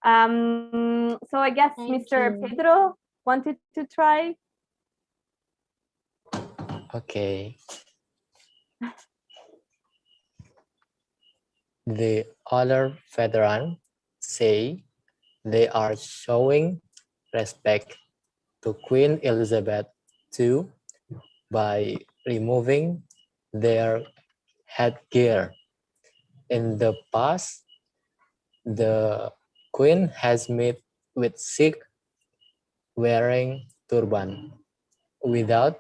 So I guess Thank Mr. you. Pedro wanted to try. Okay. The other veterans say they are showing respect to Queen Elizabeth II by removing their headgear. In the past, the Queen has met with Sikh wearing turban without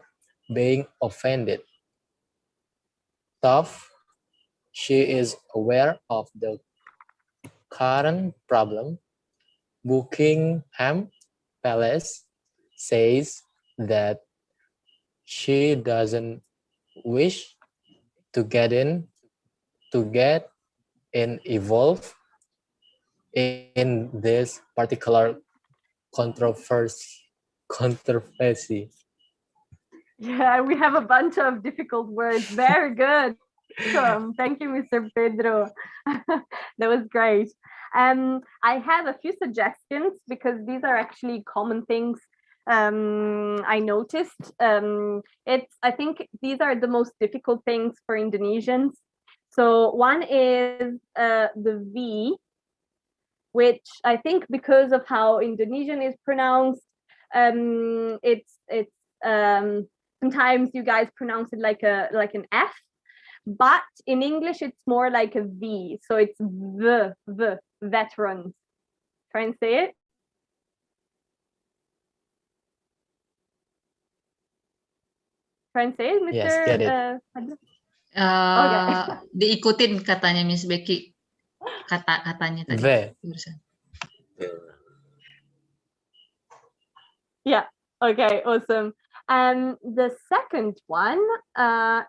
being offended. Tough, she is aware of the current problem. Buckingham Palace says that she doesn't wish to get involved in this particular controversy. Yeah, we have a bunch of difficult words. Very good. Awesome. Thank you, Mr. Pedro. That was great. I have a few suggestions because these are actually common things I noticed. I think these are the most difficult things for Indonesians. So one is the V, which I think because of how Indonesian is pronounced, it's sometimes you guys pronounce it like an F, but in English it's more like a V, so it's the veterans. Try and say it. Try and say it, Mr. Yes, get it. Okay. Diikutin katanya Miss Becky. Katanya tadi. V. Yeah. Okay. Awesome. And the second one,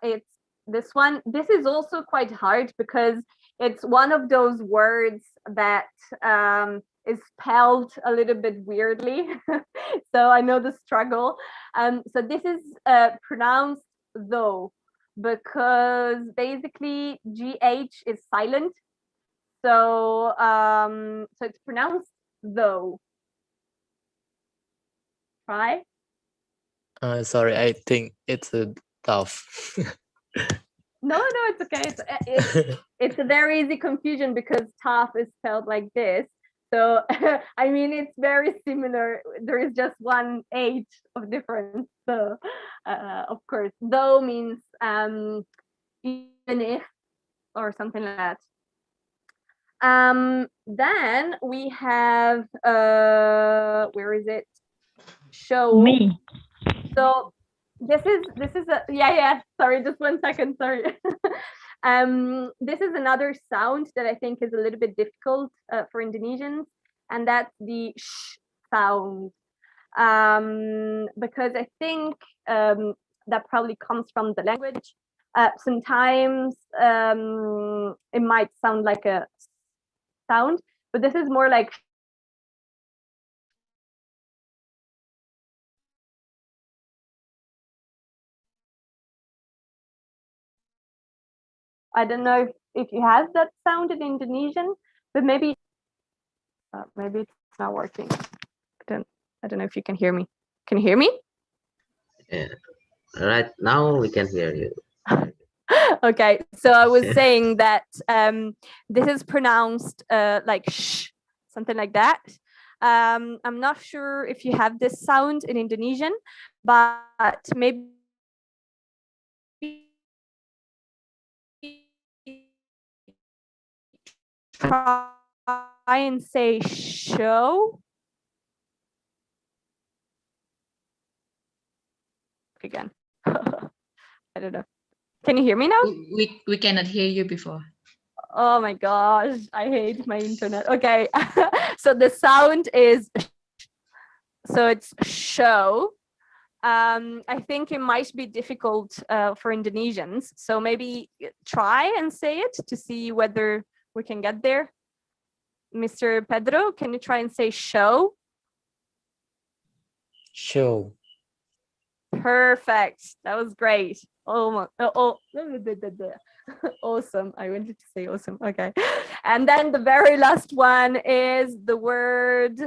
it's this one. This is also quite hard because it's one of those words that is spelled a little bit weirdly. So I know the struggle. So this is pronounced though, because basically GH is silent. So so it's pronounced though. Try. Sorry, I think it's tough. No, it's okay. It's a very easy confusion because tough is spelled like this. So I mean, it's very similar. There is just one H of difference. So of course, though means even if or something like that. Then we have where is it? Show. Me. So this is a yeah, sorry, just 1 second, sorry. This is another sound that I think is a little bit difficult for Indonesians, and that's the sh sound. Because I think that probably comes from the language. Sometimes it might sound like a sound, but this is more like I don't know if you have that sound in Indonesian, but maybe it's not working. I don't know if you can hear me. Can you hear me? Yeah. Right now we can hear you. Okay, so I was saying that this is pronounced like sh, something like that. I'm not sure if you have this sound in Indonesian, but maybe try and say show again. I don't know. Can you hear me now? We cannot hear you before. Oh my gosh, I hate my internet. Okay, so the sound is so it's show. I think it might be difficult for Indonesians, so maybe try and say it to see whether we can get there. Mr. Pedro, can you try and say show? Show. Perfect. That was great. Oh, awesome. I wanted to say awesome. Okay. And then the very last one is the word.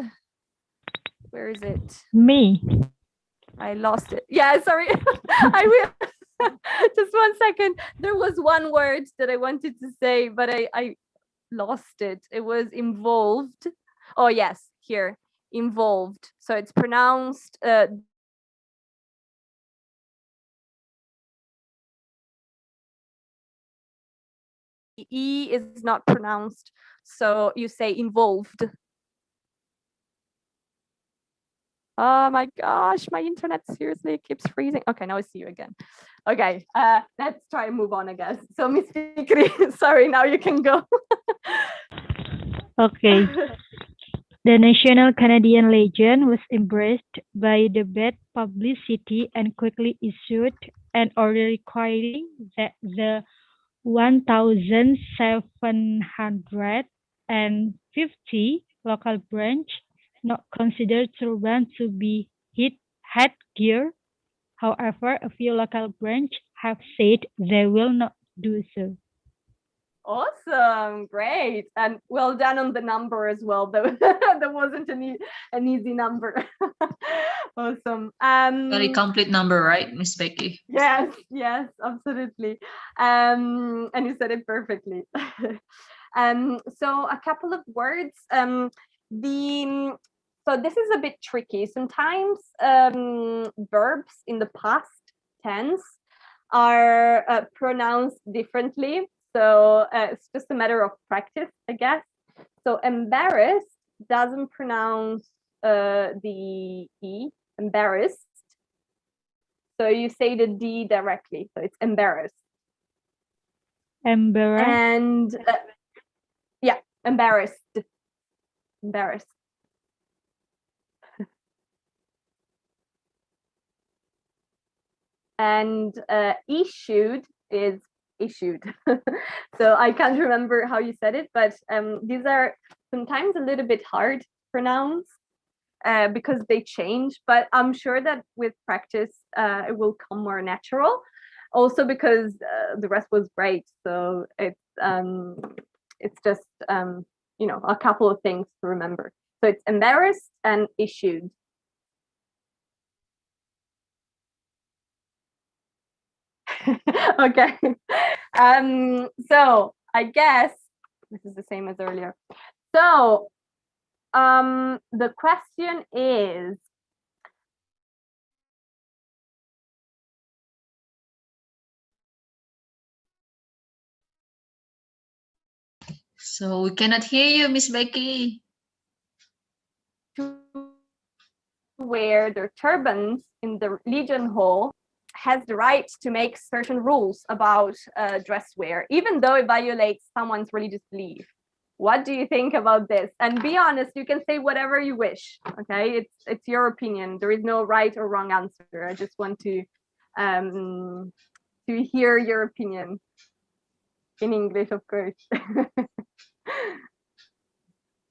Where is it? Me. I lost it. Yeah, sorry. I will. Just 1 second. There was one word that I wanted to say, but I lost it. It was involved. Oh, yes, here. Involved. So it's pronounced E is not pronounced, so you say involved. Oh my gosh, my internet seriously keeps freezing. Okay, now I see you again. Okay, let's try and move on, I guess. So Miss Fikri, sorry, now you can go. Okay. The national Canadian legend was embraced by the bad publicity and quickly issued an order requiring that the 1,750 local branch not consider turban to be headgear. However, a few local branch have said they will not do so. Awesome, great, and well done on the number as well. That wasn't an easy number. Awesome. Very complete number, right, Miss Becky? Yes, yes, absolutely. And you said it perfectly. So a couple of words. So this is a bit tricky. Sometimes verbs in the past tense are pronounced differently. So it's just a matter of practice, I guess. So embarrassed doesn't pronounce the E, embarrassed. So you say the D directly. So it's embarrassed. Embarrassed. And yeah, embarrassed. Embarrassed. And issued is issued. So I can't remember how you said it, but these are sometimes a little bit hard to pronounce because they change, but I'm sure that with practice it will come more natural. Also because the rest was great, so it's just you know, a couple of things to remember. So it's embarrassed and issued. Okay. So I guess this is the same as earlier. So the question is, So we cannot hear you, Miss Becky. to wear their turbans in the Legion Hall has the right to make certain rules about dress wear, even though it violates someone's religious belief. What do you think about this? And be honest, you can say whatever you wish. Okay, it's your opinion. There is no right or wrong answer. I just want to hear your opinion in English, of course.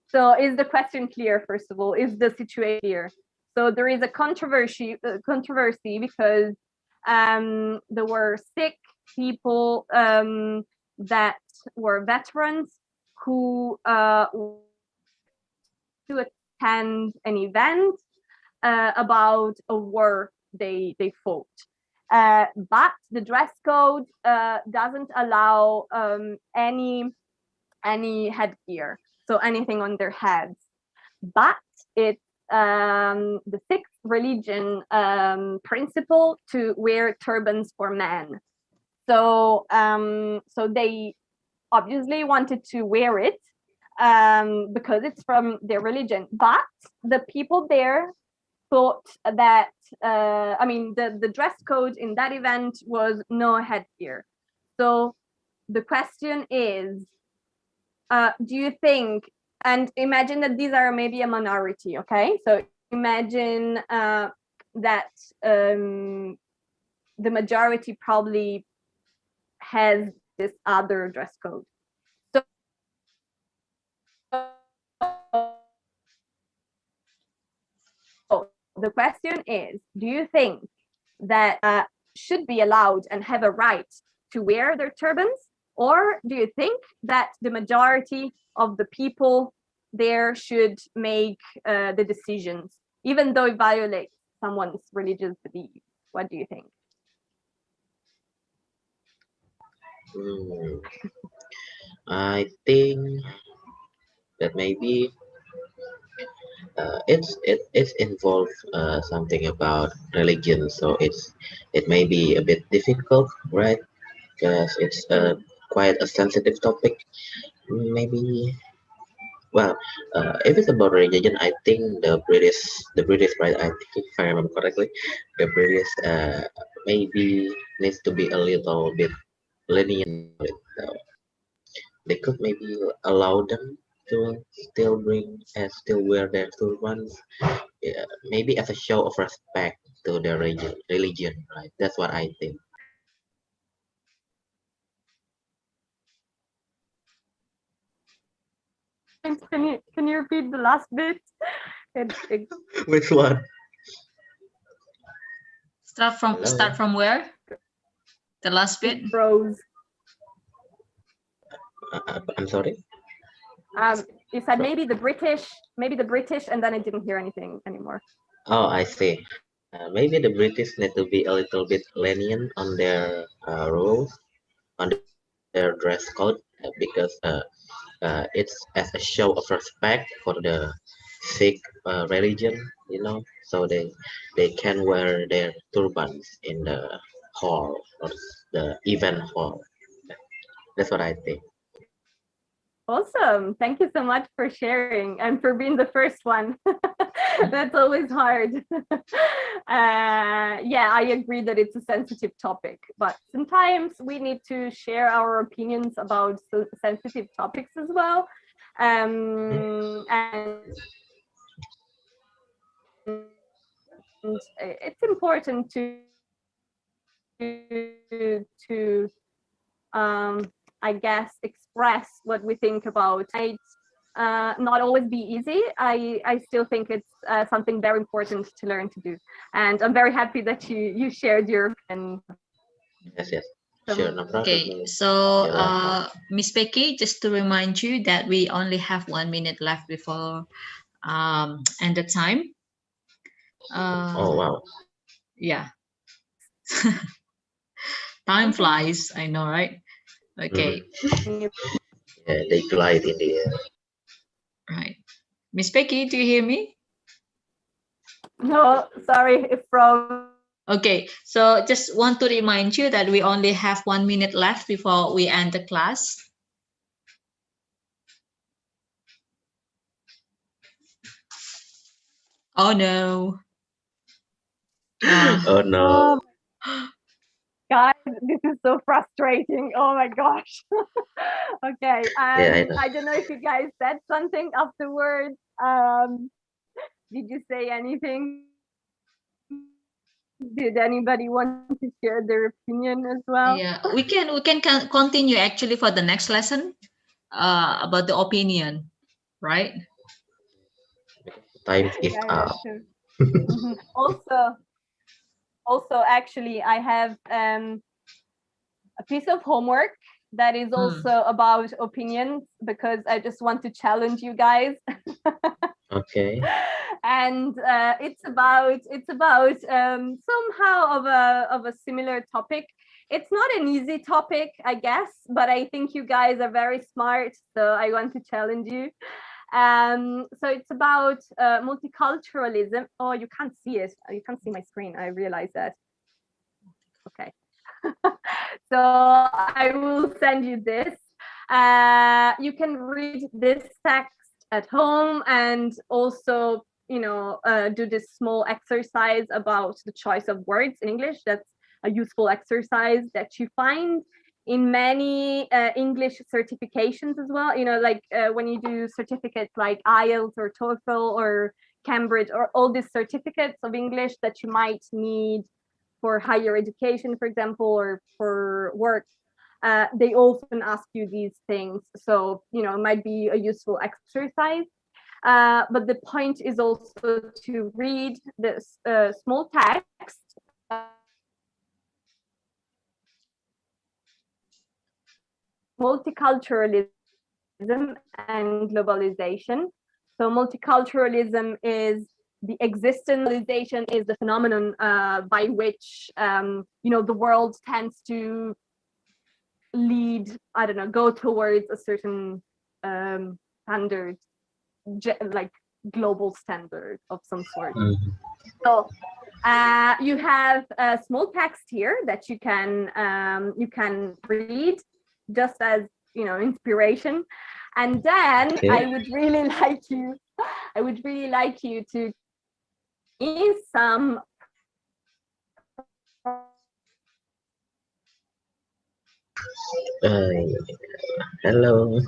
So is the question clear? First of all, is the situation clear? So there is a controversy because there were sick people that were veterans who to attend an event about a war they fought. but the dress code doesn't allow any headgear, so anything on their heads. But it's the Sikh religion principle to wear turbans for men. So so they obviously wanted to wear it because it's from their religion. But the people there thought that I mean the dress code in that event was no headgear. So the question is, do you think, and imagine that these are maybe a minority, okay? So imagine that the majority probably has this other dress code. So the question is, do you think that should be allowed and have a right to wear their turbans? Or do you think that the majority of the people there should make the decisions, even though it violates someone's religious belief? What do you think? I think that maybe it's involved something about religion, so it may be a bit difficult, right? Because it's quite a sensitive topic. Maybe, well, if it's about religion, I think the British, right? I think if I remember correctly, the British maybe needs to be a little bit lenient with it. So they could maybe allow them to still wear their turbans, maybe as a show of respect to their religion, right? That's what I think. Can you repeat the last bit? It Which one? Hello? Start from where? The last bit? froze. I'm sorry. You said maybe the British, and then I didn't hear anything anymore. Oh, I see. Maybe the British need to be a little bit lenient on their rules, on their dress code, because it's as a show of respect for the Sikh religion, so they can wear their turbans in the hall or the event hall. That's what I think. Awesome. Thank you so much for sharing and for being the first one. That's always hard. Yeah, I agree that it's a sensitive topic, but sometimes we need to share our opinions about sensitive topics as well. And it's important to I guess express what we think about it. Not always be easy. I still think it's something very important to learn to do, and I'm very happy that you shared your opinion. Yes. Sure, no problem. Okay, so Miss Becky, just to remind you that we only have 1 minute left before end the time. Oh wow. Yeah. Time flies, I know, right? Okay. Yeah, they glide in the air. Right. Miss Becky, do you hear me? No, sorry, it froze. Okay, so just want to remind you that we only have 1 minute left before we end the class. Oh no. Oh no. Guys, this is so frustrating. Oh my gosh. Okay. Yeah, I know. I don't know if you guys said something afterwards. Did you say anything? Did anybody want to share their opinion as well? Yeah, we can continue actually for the next lesson about the opinion, right? Time is Yeah, up. sure. Also, actually, I have a piece of homework that is also about opinions, because I just want to challenge you guys. Okay. and it's about somehow of a similar topic. It's not an easy topic, I guess, but I think you guys are very smart, so I want to challenge you. So it's about multiculturalism. Oh, you can't see it. You can't see my screen. I realize that. Okay. So I will send you this. You can read this text at home and also, do this small exercise about the choice of words in English. That's a useful exercise that you find in many English certifications as well. Like when you do certificates like IELTS or TOEFL or Cambridge, or all these certificates of English that you might need for higher education, for example, or for work. They often ask you these things. So, it might be a useful exercise. But the point is also to read this small text. Multiculturalism and globalization. So multiculturalism is the existentialization, is the phenomenon by which the world tends to lead, I don't know, go towards a certain standard, like global standard of some sort. So you have a small text here that you can read just as inspiration, and then Okay. I would really like you to give some Hello.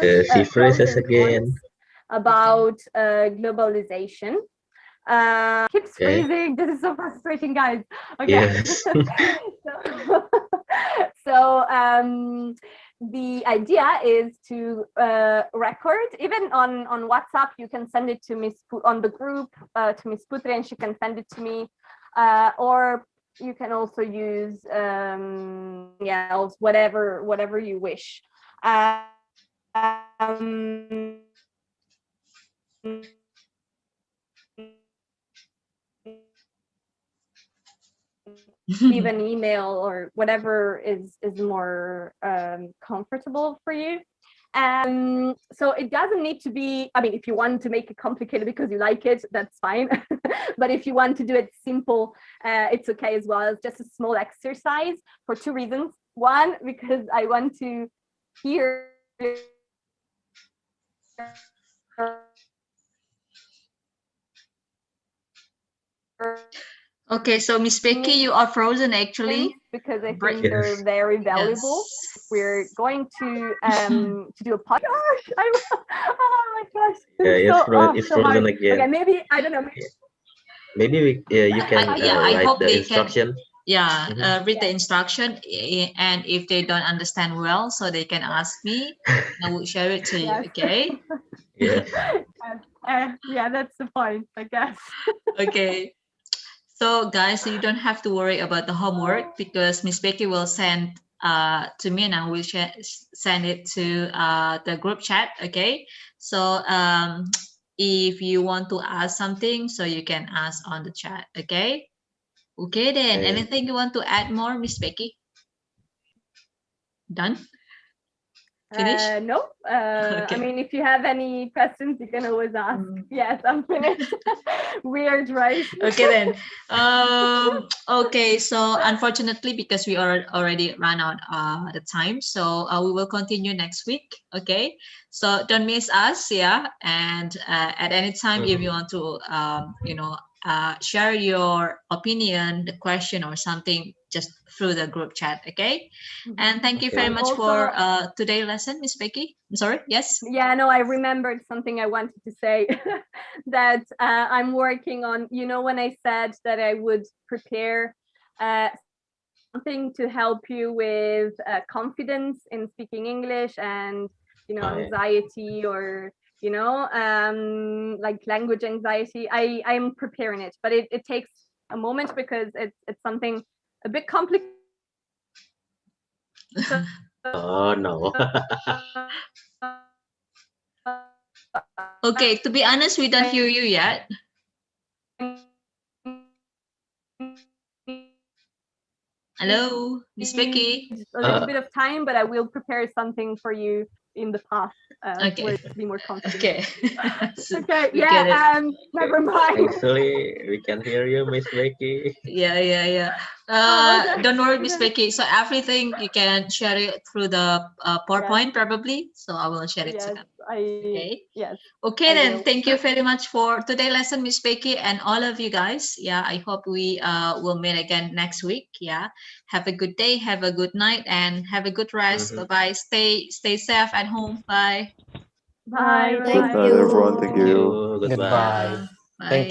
She pros phrases and again. cons about globalization. Keeps Okay. freezing. This is so frustrating, guys. Okay. Yes. So the idea is to record, even on WhatsApp. You can send it to Miss on the group to Miss Putri, and she can send it to me, or you can also use whatever you wish. Even email or whatever is more comfortable for you. So it doesn't need to be, I mean, if you want to make it complicated because you like it, that's fine. But if you want to do it simple, it's okay as well. It's just a small exercise for two reasons. One, because I want to hear Okay, so Miss Becky, you are frozen actually. because I Break. think they're Yes. very valuable. Yes. We're going to do a podcast. Oh my gosh! Yeah, it's So hard. frozen again. Okay, maybe I don't know. Maybe you can I write hope the they instruction. can read the instruction, and if they don't understand well, so they can ask me. I will share it to you. Yes. Okay. Yes. Yeah, that's the point, I guess. Okay. So guys, you don't have to worry about the homework because Miss Becky will send to me, and I will send it to the group chat. Okay. So if you want to ask something, so you can ask on the chat. Okay. Okay then. Okay. Anything you want to add more, Miss Becky? Done? Finish? No. I Okay. mean, if you have any questions, you can always ask. Yes, I'm finished. Weird, right? Okay then. Okay, so unfortunately, because we are already run out the time, so we will continue next week. Okay, so don't miss us, yeah. And at any time, if you want to, share your opinion, the question, or something, just through the group chat. Okay. And thank you very And much also, for today's lesson, Miss Becky. I'm sorry. Yes. yeah, no, I remembered something I wanted to say that I'm working on. When I said that I would prepare something to help you with confidence in speaking English and, anxiety or, like language anxiety. I'm preparing it, but it takes a moment because it's something a bit complicated. Oh no. Okay, to be honest, we don't hear you yet. Hello, Miss Becky. A little bit of time, but I will prepare something for you in the past Okay. where to be more confident. Okay. So Okay, we get it. yeah, never mind. Actually, we can hear you, Miss Becky. Yeah. Okay. Don't worry, Miss Becky. So everything you can share it through the PowerPoint probably. So I will share it to Yes, them. Okay. yes. Okay, I then will. thank you very much for today's lesson, Miss Becky, and all of you guys. Yeah, I hope we will meet again next week. Yeah, have a good day, have a good night, and have a good rest. Bye bye. Stay safe at home. Bye. Bye. Bye. Thank Good night, everyone. Thank Thank you. you. Goodbye. Goodbye. Bye. Thank you.